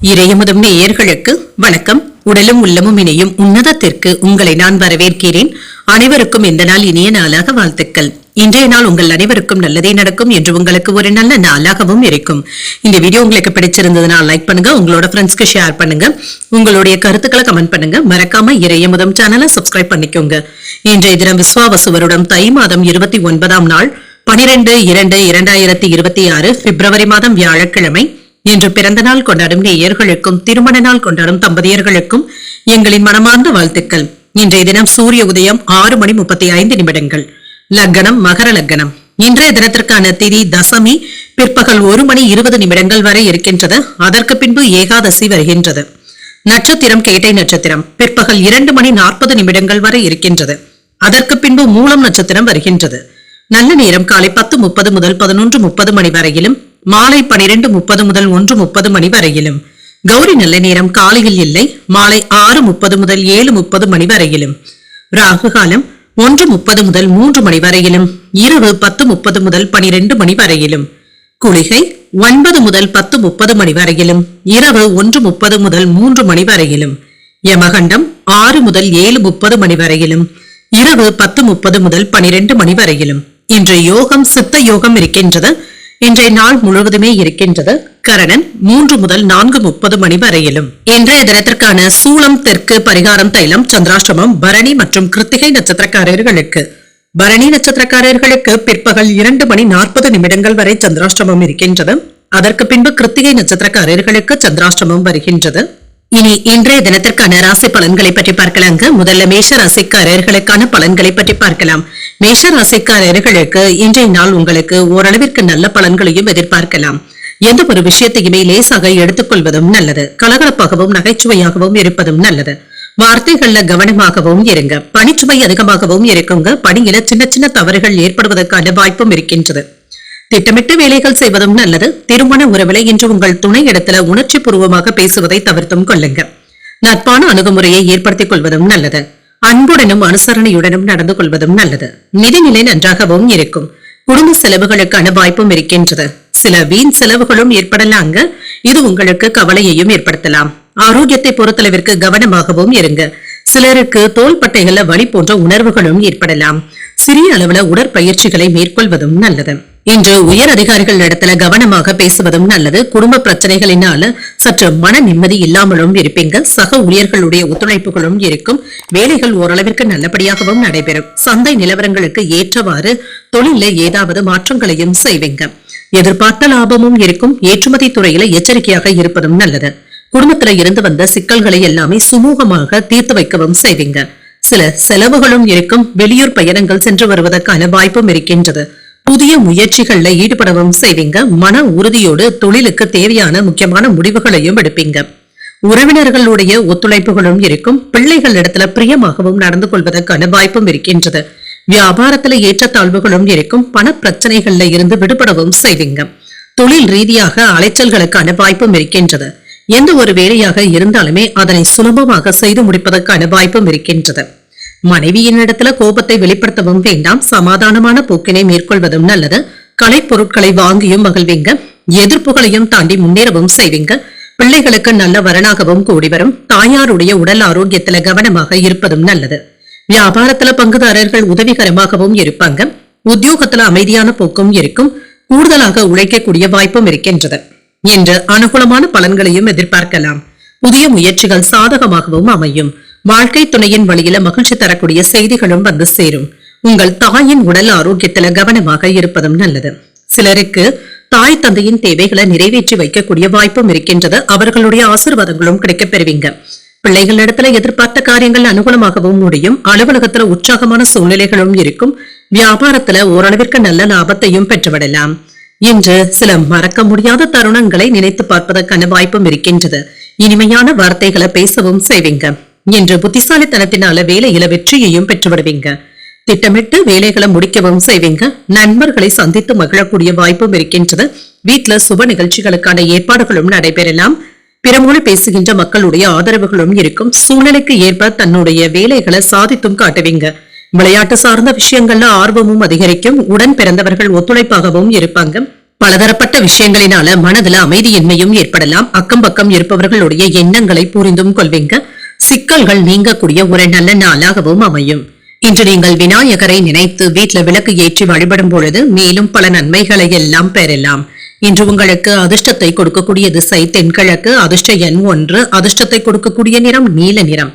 இறையமுதம் நேயர்களுக்கு வணக்கம். உடலும் உள்ளமும் இணையும் உன்னதத்திற்கு உங்களை நான் வரவேற்கிறேன். அனைவருக்கும் இந்த நாள் இனிய நாளாக வாழ்த்துக்கள். இன்றைய நாள் உங்கள் அனைவருக்கும் நல்லதே நடக்கும் என்று உங்களுக்கு ஒரு நல்ல நாளாகவும் இருக்கும். இந்த வீடியோ உங்களுக்கு பிடிச்சிருந்ததுன்னா லைக் பண்ணுங்க, உங்களோட ஃப்ரெண்ட்ஸ்க்கு ஷேர் பண்ணுங்க, உங்களுடைய கருத்துக்களை கமெண்ட் பண்ணுங்க. மறக்காம இறையமுதம் சேனலை சப்ஸ்கிரைப் பண்ணிக்கோங்க. இன்றைய தினம் விஸ்வாவசு வருடம் தை மாதம் 29ஆம் நாள் 12/2/2026 பிப்ரவரி மாதம் வியாழக்கிழமை. இன்று பிறந்த நாள் கொண்டாடும் நேயர்களுக்கும் திருமண நாள் கொண்டாடும் தம்பதியர்களுக்கும் எங்களின் மனமார்ந்த வாழ்த்துக்கள். இன்றைய தினம் சூரிய உதயம் 6:35. லக்னம் மகர லக்னம். இன்றைய தினத்திற்கான திதி தசமி பிற்பகல் 1:20 வரை இருக்கின்றது. அதற்கு பின்பு ஏகாதசி வருகின்றது. நட்சத்திரம் கேட்டை நட்சத்திரம் பிற்பகல் 2:40 வரை இருக்கின்றது. அதற்கு பின்பு மூலம் நட்சத்திரம் வருகின்றது. நல்ல நேரம் காலை 10:30 முதல் 11:30 மணி வரையிலும், மாலை 12:30 முதல் 1:30 வரையிலும். கௌரி நல்ல நேரம் காலையில் இல்லை, மாலை 6:30 முதல் 7:30 மணி வரையிலும். ராகு காலம் 1:30 முதல் 3 மணி வரையிலும், இரவு 10:30 முதல் 12 மணி வரையிலும். குளிகை 9 முதல் 10:30 மணி வரையிலும், இரவு 1:30 முதல் 3 மணி வரையிலும். யமகண்டம் 6 முதல் 7:30 மணி வரையிலும், இரவு 10:30 முதல் 12 மணி வரையிலும். இன்று யோகம் சித்த யோகம் இருக்கின்றது. இன்றைய நாள் முழுவதுமே இருக்கின்றது. கரணன் 3 முதல் 4:30 மணி வரையிலும். இன்றைய தினத்திற்கான சூலம் தெற்கு பரிகாரம் தைலம் சந்திராஷ்டமம் பரணி மற்றும் கிருத்திகை நட்சத்திரக்காரர்களுக்கு. பரணி நட்சத்திரக்காரர்களுக்கு பிற்பகல் 2:40 வரை சந்திராஷ்டமம் இருக்கின்றது. அதற்கு பின்பு கிருத்திகை நட்சத்திரக்காரர்களுக்கு சந்திராஷ்டமம் வருகின்றது. இனி இன்றைய தினத்திற்கான ராசி பலன்களை பற்றி பார்க்கலாங்க. முதல்ல மேஷ ராசிக்காரர்களுக்கான பலன்களை பற்றி பார்க்கலாம். மேஷ ராசிக்காரர்களுக்கு இன்றைய நாள் உங்களுக்கு ஓரளவிற்கு நல்ல பலன்களையும் எதிர்பார்க்கலாம். எந்த ஒரு விஷயத்தையுமே லேசாக எடுத்துக்கொள்வதும் நல்லது. கலகலப்பாகவும் நகைச்சுவையாகவும் இருப்பதும் நல்லது. வார்த்தைகள்ல கவனமாகவும் இருங்க. பணிச்சுமை அதிகமாகவும் இருக்குங்க. பணியில சின்ன சின்ன தவறுகள் ஏற்படுவதற்கான வாய்ப்பும் இருக்கின்றது. திட்டமிட்டு வேலைகள் செய்வதும் நல்லது. திருமண உறவில இன்று உங்கள் துணை இடத்துல உணர்ச்சி பூர்வமாக பேசுவதை தவிர்த்தும் கொள்ளுங்க. நட்பான அணுகுமுறையை ஏற்படுத்திக் கொள்வதும் நல்லது. அன்புடனும் அனுசரணையுடனும் நடந்து கொள்வதும் நல்லது. நிதிநிலை நன்றாகவும் இருக்கும். குடும்ப செலவுகளுக்கான வாய்ப்பும் இருக்கின்றது. சில வீண் செலவுகளும் ஏற்படலாங்க. இது உங்களுக்கு கவலையையும் ஏற்படுத்தலாம். ஆரோக்கியத்தை பொறுத்தளவிற்கு கவனமாகவும் இருங்க. சிலருக்கு தோள்பட்டைகள்ல வலி போன்ற உணர்வுகளும் ஏற்படலாம். சிறிய அளவுல உடற்பயிற்சிகளை மேற்கொள்வதும் நல்லது. இன்று உயர் அதிகாரிகள் இடத்துல கவனமாக பேசுவதும் நல்லது. குடும்ப பிரச்சனைகளினால சற்று மன நிம்மதி இல்லாமலும் இருப்பீங்க. சக ஊழியர்களுடைய ஒத்துழைப்புகளும் இருக்கும். வேலைகள் ஓரளவிற்கு நல்லபடியாகவும் நடைபெறும். சந்தை நிலவரங்களுக்கு ஏற்றவாறு தொழில ஏதாவது மாற்றங்களையும் செய்வீங்க. எதிர்பார்த்த லாபமும் இருக்கும். ஏற்றுமதி துறையில எச்சரிக்கையாக இருப்பதும் நல்லது. குடும்பத்துல இருந்து வந்த சிக்கல்களை எல்லாமே சுமூகமாக தீர்த்து வைக்கவும் செய்வீங்க. சில செலவுகளும் இருக்கும். வெளியூர் பயணங்கள் சென்று வருவதற்கான வாய்ப்பும் இருக்கின்றது. புதிய முயற்சிகள்ல ஈடுபடவும் செய்வீங்க. மன உறுதியோடு தொழிலுக்கு தேவையான முக்கியமான முடிவுகளையும் எடுப்பீங்க. உறவினர்களுடைய ஒத்துழைப்புகளும் இருக்கும். பிள்ளைகள் இடத்துல பிரியமாகவும் நடந்து கொள்வதற்கான வாய்ப்பும் இருக்கின்றது. வியாபாரத்துல ஏற்றத்தாழ்வுகளும் இருக்கும். பண பிரச்சனைகள்ல இருந்து விடுபடவும் செய்வீங்க. தொழில் ரீதியாக அலைச்சல்களுக்கான வாய்ப்பும் இருக்கின்றது. எந்த ஒரு வேலையாக இருந்தாலுமே அதனை சுலபமாக செய்து முடிப்பதற்கான வாய்ப்பும் இருக்கின்றது. மனைவியின் இடத்துல கோபத்தை வெளிப்படுத்தவும் வேண்டாம். சமாதானமான போக்கினை மேற்கொள்வதும் நல்லது. கலைப்பொருட்களை வாங்கியும் மகிழ்வீங்க. எதிர்ப்புகளையும் தாண்டி முன்னேறவும் செய்வீங்க. பிள்ளைகளுக்கு நல்ல வரனாகவும் கூடி வரும். தாயாருடைய உடல் ஆரோக்கியத்துல கவனமாக இருப்பதும் நல்லது. வியாபாரத்துல பங்குதாரர்கள் உதவிகரமாகவும் இருப்பாங்க. உத்தியோகத்துல அமைதியான போக்கும் இருக்கும். கூடுதலாக உழைக்கக்கூடிய வாய்ப்பும் இருக்கின்றது. இன்று அனுகூலமான பலன்களையும் எதிர்பார்க்கலாம். புதிய முயற்சிகள் சாதகமாகவும் அமையும். வாழ்க்கை துணையின் வழியில மகிழ்ச்சி தரக்கூடிய செய்திகளும் வந்து சேரும். உங்கள் தாயின் உடல் ஆரோக்கியத்துல கவனமாக இருப்பதும் நல்லது. சிலருக்கு தாய் தந்தையின் தேவைகளை நிறைவேற்றி வைக்கக்கூடிய வாய்ப்பும் இருக்கின்றது. அவர்களுடைய ஆசீர்வாதங்களும் கிடைக்கப் பெறுவீங்க. பிள்ளைகள் இடத்துல எதிர்பார்த்த காரியங்கள் அனுகூலமாகவும் முடியும். அலுவலகத்துல உற்சாகமான சூழ்நிலைகளும் இருக்கும். வியாபாரத்துல ஓரளவிற்கு நல்ல லாபத்தையும் பெற்றுவிடலாம். இன்று சில மறக்க முடியாத தருணங்களை நினைத்து பார்ப்பதற்கான வாய்ப்பும் இருக்கின்றது. இனிமையான வார்த்தைகளை பேசவும் செய்வீங்க. இன்று புத்திசாலித்தனத்தினால வேலையில வெற்றியையும் பெற்றுவிடுவீங்க. திட்டமிட்டு வேலைகளை முடிக்கவும் செய்வீங்க. நண்பர்களை சந்தித்து மகிழக்கூடிய வாய்ப்பும் இருக்கின்றது. வீட்டுல சுப நிகழ்ச்சிகளுக்கான ஏற்பாடுகளும் நடைபெறலாம். பிறமொழி பேசுகின்ற மக்களுடைய ஆதரவுகளும் இருக்கும். சூழ்நிலைக்கு ஏற்ப தன்னுடைய வேலைகளை சாதித்தும் காட்டுவீங்க. விளையாட்டு சார்ந்த விஷயங்கள்ல ஆர்வமும் அதிகரிக்கும். உடன் பிறந்தவர்கள் ஒத்துழைப்பாகவும் இருப்பாங்க. பலதரப்பட்ட விஷயங்களினால மனதுல அமைதியின்மையும் ஏற்படலாம். அக்கம் பக்கம் இருப்பவர்களுடைய எண்ணங்களை புரிந்தும் கொள்வீங்க. சிக்கல்கள் நீங்கக்கூடிய ஒரு நல்ல நாளாகவும் அமையும். இன்று நீங்கள் விநாயகரை நினைத்து வீட்டுல விளக்கு ஏற்றி வழிபடும் பொழுது மேலும் பல நன்மைகளை எல்லாம் பெறலாம். இன்று உங்களுக்கு அதிர்ஷ்டத்தை கொடுக்கக்கூடிய திசை தென்கிழக்கு, அதிர்ஷ்ட எண் 1, அதிர்ஷ்டத்தை கொடுக்கக்கூடிய நிறம் நீல நிறம்.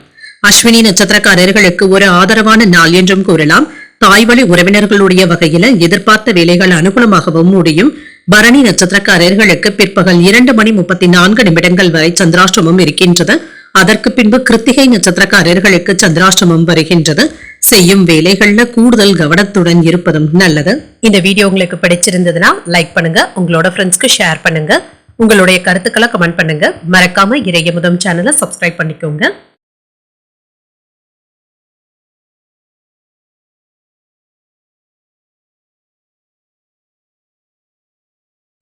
அஸ்வினி நட்சத்திரக்காரர்களுக்கு ஒரு ஆதரவான நாள் என்றும் கூறலாம். தாய்வழி உறவினர்களுடைய வகையில எதிர்பார்த்த வேலைகள் அனுகூலமாகவும் முடியும். பரணி நட்சத்திரக்காரர்களுக்கு பிற்பகல் 2:34 வரை சந்திராஷ்டமம் இருக்கின்றது. அதற்கு பின்பு கிருத்திகை நட்சத்திரக்காரர்களுக்கு சந்திராஷ்டமம் வருகின்றது. செய்யும் வேலைகள்ல கூடுதல் கவனத்துடன் இருப்பதும் நல்லது. இந்த வீடியோ உங்களுக்கு பிடிச்சிருந்ததுன்னா லைக் பண்ணுங்க, உங்களோட ஃப்ரெண்ட்ஸ்க்கு ஷேர் பண்ணுங்க, உங்களுடைய கருத்துக்களை கமெண்ட் பண்ணுங்க. மறக்காம இறையமுதம் சேனலை சப்ஸ்கிரைப் பண்ணிக்கோங்க.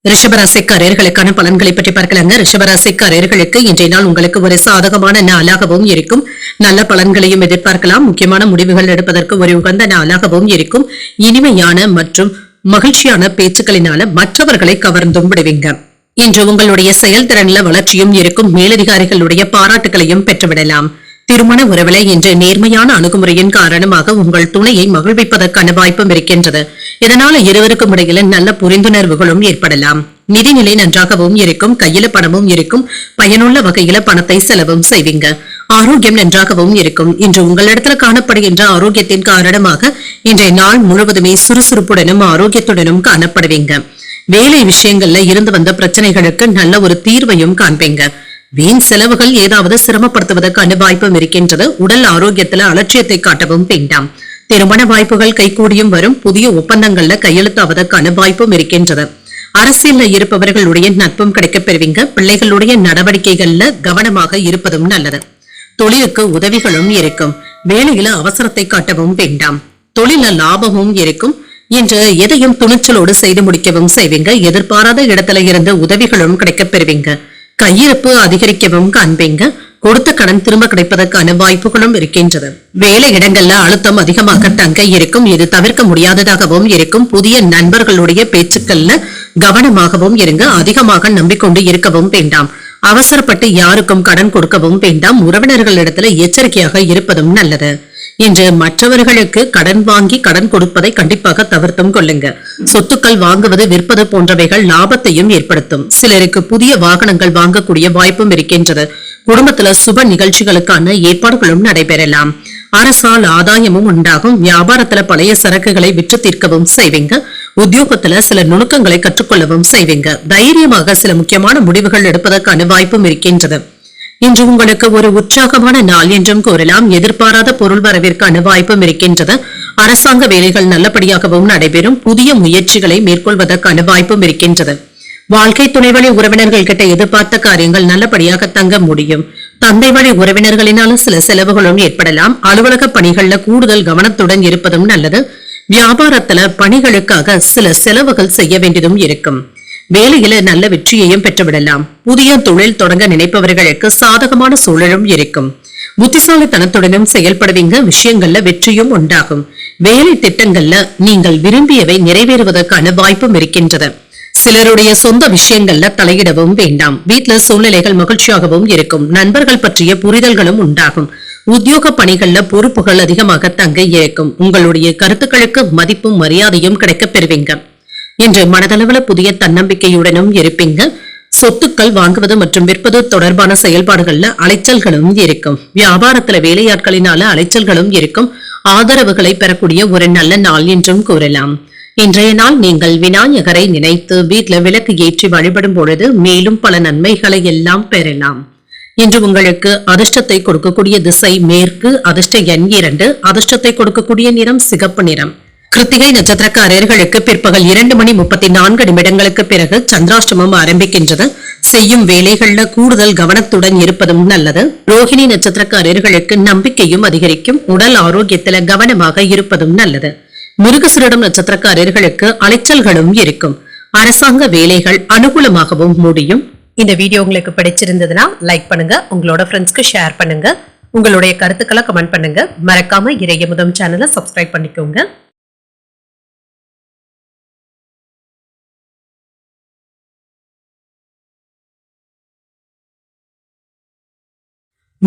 ரிஷபராசிக்காரர்களுக்கான பலன்களை பற்றி பார்க்கலாங்க. ரிஷபராசிக்காரர்களுக்கு இன்றைய நாள் உங்களுக்கு ஒரு சாதகமான நாளாகவும் இருக்கும். நல்ல பலன்களையும் எதிர்பார்க்கலாம். முக்கியமான முடிவுகள் எடுப்பதற்கு ஒரு உகந்த நாளாகவும் இருக்கும். இனிமையான மற்றும் மகிழ்ச்சியான பேச்சுக்களினால மற்றவர்களை கவர்ந்தும் விடுவீங்க. இன்று உங்களுடைய செயல்திறன்ல வளர்ச்சியும் இருக்கும். மேலதிகாரிகளுடைய பாராட்டுகளையும் பெற்றுவிடலாம். திருமண உறவுல இன்று நேர்மையான அணுகுமுறையின் காரணமாக உங்கள் துணையை மகிழ்விப்பதற்கான வாய்ப்பும் இருக்கின்றது. இதனால இருவருக்கும் இடையில நல்ல புரிந்துணர்வுகளும் ஏற்படலாம். நிதிநிலை நன்றாகவும் இருக்கும். கையில பணமும் இருக்கும். பயனுள்ள வகையில பணத்தை செலவும் செய்வீங்க. ஆரோக்கியம் நன்றாகவும் இருக்கும். இன்று உங்களிடத்துல காணப்படுகின்ற ஆரோக்கியத்தின் காரணமாக இன்றைய நாள் முழுவதுமே சுறுசுறுப்புடனும் ஆரோக்கியத்துடனும் காணப்படுவீங்க. வேலை விஷயங்கள்ல இருந்து வந்த பிரச்சனைகளுக்கு நல்ல ஒரு தீர்வையும் காண்பீங்க. வீண் செலவுகள் ஏதாவது சிரமப்படுத்துவதற்கான வாய்ப்பும் இருக்கின்றது. உடல் ஆரோக்கியத்துல அலட்சியத்தை காட்டவும் வேண்டாம். திருமண வாய்ப்புகள் கைகூடியும் வரும். புதிய ஒப்பந்தங்கள்ல கையெழுத்தாவதற்கான வாய்ப்பும் இருக்கின்றது. அரசியல்ல இருப்பவர்களுடைய நட்பும் கிடைக்கப் பெறுவீங்க. பிள்ளைகளுடைய நடவடிக்கைகள்ல கவனமாக இருப்பதும் நல்லது. தொழிலுக்கு உதவிகளும் இருக்கும். வேலையில அவசரத்தை காட்டவும் வேண்டாம். தொழில லாபமும் இருக்கும். இன்று எதையும் துணிச்சலோடு செய்து முடிக்கவும் செய்வீங்க. எதிர்பாராத இடத்துல இருந்து உதவிகளும் கிடைக்கப் பெறுவீங்க. கையிருப்பு அதிகரிக்கவும் காண்பீங்க. கொடுத்த கடன் திரும்ப கிடைப்பதற்கான வாய்ப்புகளும் இருக்கின்றது. வேலை இடங்கள்ல அழுத்தம் அதிகமாக தங்க இருக்கும். இது தவிர்க்க முடியாததாகவும் இருக்கும். புதிய நண்பர்களுடைய பேச்சுக்கள்ல கவனமாகவும் இருங்க. அதிகமாக நம்பிக்கொண்டு இருக்கவும் வேண்டாம். அவசரப்பட்டு யாருக்கும் கடன் கொடுக்கவும் வேண்டாம். உறவினர்களிடத்துல எச்சரிக்கையாக இருப்பதும் நல்லது. இன்று மற்றவர்களுக்கு கடன் வாங்கி கடன் கொடுப்பதை கண்டிப்பாக தவிர்த்தும் கொள்ளுங்க. சொத்துக்கள் வாங்குவது விற்பது போன்றவைகள் லாபத்தையும் ஏற்படுத்தும். சிலருக்கு புதிய வாகனங்கள் வாங்கக்கூடிய வாய்ப்பும் இருக்கின்றது. குடும்பத்துல சுப நிகழ்ச்சிகளுக்கான ஏற்பாடுகளும் நடைபெறலாம். அரசால் ஆதாயமும் உண்டாகும். வியாபாரத்துல பழைய சரக்குகளை விற்று தீர்க்கவும் செய்வீங்க. உத்தியோகத்துல சில நுணுக்கங்களை கற்றுக்கொள்ளவும் செய்வீங்க. தைரியமாக சில முக்கியமான முடிவுகள் எடுப்பதற்கான வாய்ப்பும் இருக்கின்றது. இன்று உங்களுக்கு ஒரு உற்சாகமான நாள் என்றும் கூறலாம். எதிர்பாராத பொருள் வரவிற்கான வாய்ப்பும் இருக்கின்றது. அரசாங்க வேலைகள் நல்லபடியாகவும் நடைபெறும். புதிய முயற்சிகளை மேற்கொள்வதற்கான வாய்ப்பும் இருக்கின்றது. வாழ்க்கை துணை வழி உறவினர்கள் கிட்ட எதிர்பார்த்த காரியங்கள் நல்லபடியாக தங்க முடியும். தந்தை வழி உறவினர்களினால சில செலவுகளும் ஏற்படலாம். அலுவலக பணிகள்ல கூடுதல் கவனத்துடன் இருப்பதும் நல்லது. வியாபாரத்துல பணிகளுக்காக சில செலவுகள் செய்ய வேண்டியதும் இருக்கும். வேலையில நல்ல வெற்றியையும் பெற்றுவிடலாம். புதிய தொழில் தொடங்க நினைப்பவர்களுக்கு சாதகமான சூழலும் இருக்கும். புத்திசாலித்தனத்துடனும் செயல்படுவீங்க. விஷயங்கள்ல வெற்றியும் உண்டாகும். வேலை திட்டங்கள்ல நீங்கள் விரும்பியவை நிறைவேறுவதற்கான வாய்ப்பும் இருக்கின்றது. சிலருடைய சொந்த விஷயங்கள்ல தலையிடவும் வேண்டாம். வீட்டுல சூழ்நிலைகள் மகிழ்ச்சியாகவும் இருக்கும். நண்பர்கள் பற்றிய புரிதல்களும் உண்டாகும். உத்தியோக பணிகள்ல பொறுப்புகள் அதிகமாக தங்க இருக்கும். உங்களுடைய கருத்துக்களுக்கு மதிப்பும் மரியாதையும் கிடைக்கப் பெறுவீங்க. இன்று மனதளவுல புதிய தன்னம்பிக்கையுடனும் இருப்பீங்க. சொத்துக்கள் வாங்குவது மற்றும் விற்பது தொடர்பான செயல்பாடுகள்ல அலைச்சல்களும் இருக்கும். வியாபாரத்துல வேலையாட்களினால அலைச்சல்களும் இருக்கும். ஆதரவுகளை பெறக்கூடிய ஒரு நல்ல நாள் என்றும் கூறலாம். இன்றைய நாள் நீங்கள் விநாயகரை நினைத்து வீட்டுல விளக்கு ஏற்றி வழிபடும் பொழுது மேலும் பல நன்மைகளை எல்லாம் பெறலாம். இன்று உங்களுக்கு அதிர்ஷ்டத்தை கொடுக்கக்கூடிய திசை மேற்கு, அதிர்ஷ்ட எண் 2, அதிர்ஷ்டத்தை கொடுக்கக்கூடிய நிறம் சிகப்பு நிறம். கிருத்திகை நட்சத்திரக்காரர்களுக்கு பிற்பகல் 2:34 பிறகு சந்திராஷ்டமம் ஆரம்பிக்கின்றது. செய்யும் வேலைகள்ல கூடுதல் கவனத்துடன் இருப்பதும் நல்லது. ரோஹிணி நட்சத்திரக்காரர்களுக்கு நம்பிக்கையும் அதிகரிக்கும். உடல் ஆரோக்கியத்துல கவனமாக இருப்பதும் நல்லது. மிருகசீரிடம் நட்சத்திரக்காரர்களுக்கு அலைச்சல்களும் இருக்கும். அரசாங்க வேலைகள் அனுகூலமாகவும் முடியும். இந்த வீடியோ உங்களுக்கு பிடிச்சிருந்ததுன்னா லைக் பண்ணுங்க, உங்களோட ஃப்ரெண்ட்ஸ்க்கு ஷேர் பண்ணுங்க, உங்களுடைய கருத்துக்களை கமெண்ட் பண்ணுங்க. மறக்காம இறையமுதம் சேனலை சப்ஸ்கிரைப் பண்ணிக்கோங்க.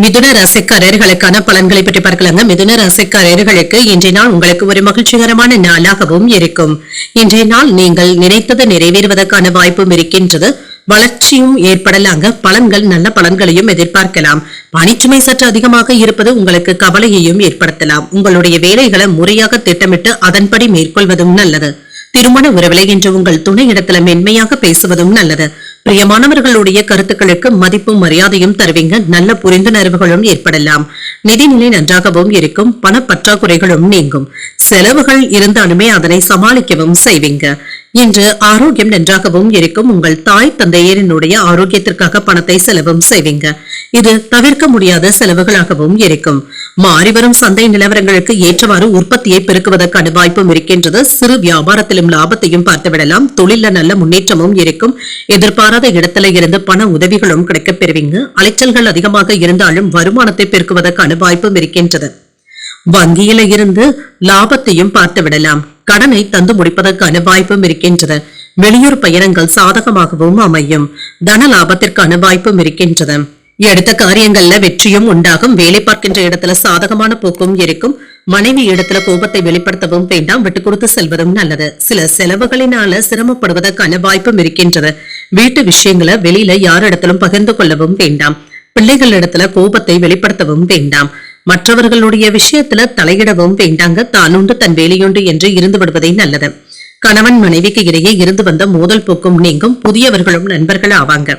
மிதுன ராசிக்காரர்களுக்கான பலன்களை பற்றி பார்க்கலாங்க. மிதுன ராசிக்காரர்களுக்கு இன்றைய நாள் உங்களுக்கு ஒரு மகிழ்ச்சிகரமான நாளாகவும் இருக்கும். இன்றைய நாள் நீங்கள் நினைத்தது நிறைவேறுவதற்கான வாய்ப்பும் இருக்கின்றது. வளர்ச்சியும் ஏற்படலாங்க. பலன்கள் நல்ல பலன்களையும் எதிர்பார்க்கலாம். பணிச்சுமை சற்று அதிகமாக இருப்பது உங்களுக்கு கவலையையும் ஏற்படுத்தலாம். உங்களுடைய வேலைகளை முறையாக திட்டமிட்டு அதன்படி மேற்கொள்வதும் நல்லது. திருமண உறவிலை இன்று உங்கள் துணை இடத்துல மென்மையாக பேசுவதும் நல்லது. பிரியமானவர்களுடைய கருத்துக்களுக்கு மதிப்பும் மரியாதையும் தருவீங்க. நல்ல புரிந்துணர்வுகளும் ஏற்படலாம். நிதிநிலை நன்றாகவும் இருக்கும். பண பற்றாக்குறைகளும் நீங்கும். செலவுகள் இருந்தாலுமே அதனை சமாளிக்கவும் செய்வீங்க. இன்று ஆரோக்கியம் நன்றாகவும் இருக்கும். உங்கள் தாய் தந்தையரினுடைய ஆரோக்கியத்திற்காக பணத்தை செலவும் செய்வீங்க. இது தவிர்க்க முடியாத செலவுகளாகவும் இருக்கும். மாறிவரும் சந்தை நிலவரங்களுக்கு ஏற்றவாறு உற்பத்தியை பெருக்குவதற்கான வாய்ப்பும் இருக்கின்றது. சிறு வியாபாரத்திலும் லாபத்தையும் பார்த்துவிடலாம். தொழில நல்ல முன்னேற்றமும் இருக்கும். எதிர்பாராத இடத்துல இருந்து பண உதவிகளும் கிடைக்கப் பெறுவீங்க. அலைச்சல்கள் அதிகமாக இருந்தாலும் வருமானத்தை பெருக்குவதற்கான வாய்ப்பும் இருக்கின்றது. வங்கியில இருந்து லாபத்தையும் பார்த்து விடலாம். கடனை தந்து முடிப்பதற்கான வாய்ப்பும் இருக்கின்றது. வெளியூர் பயணங்கள் சாதகமாகவும் அமையும். தன லாபத்திற்கான வாய்ப்பும் இருக்கின்றது. எடுத்த காரியங்கள்ல வெற்றியும் உண்டாகும். வேலை பார்க்கின்ற இடத்துல சாதகமான போக்கும் இருக்கும். மனைவி இடத்துல கோபத்தை வெளிப்படுத்தவும் வேண்டாம். விட்டு கொடுத்து செல்வதும் நல்லது. சில செலவுகளினால சிரமப்படுவதற்கான வாய்ப்பும் இருக்கின்றது. வீட்டு விஷயங்களை வெளியில யாரிடத்திலும் பகிர்ந்து கொள்ளவும் வேண்டாம். பிள்ளைகள் இடத்துல கோபத்தை வெளிப்படுத்தவும் வேண்டாம். மற்றவர்களுடைய விஷயத்துல தலையிடவும் வேண்டாங்க. தானுண்டு தன் வேலையுண்டு என்று இருந்து விடுவதே நல்லது. கணவன் மனைவிக்கு இடையே இருந்து வந்த மோதல் போக்கும் நீங்கும். புதியவர்களும் நண்பர்கள் ஆவாங்க.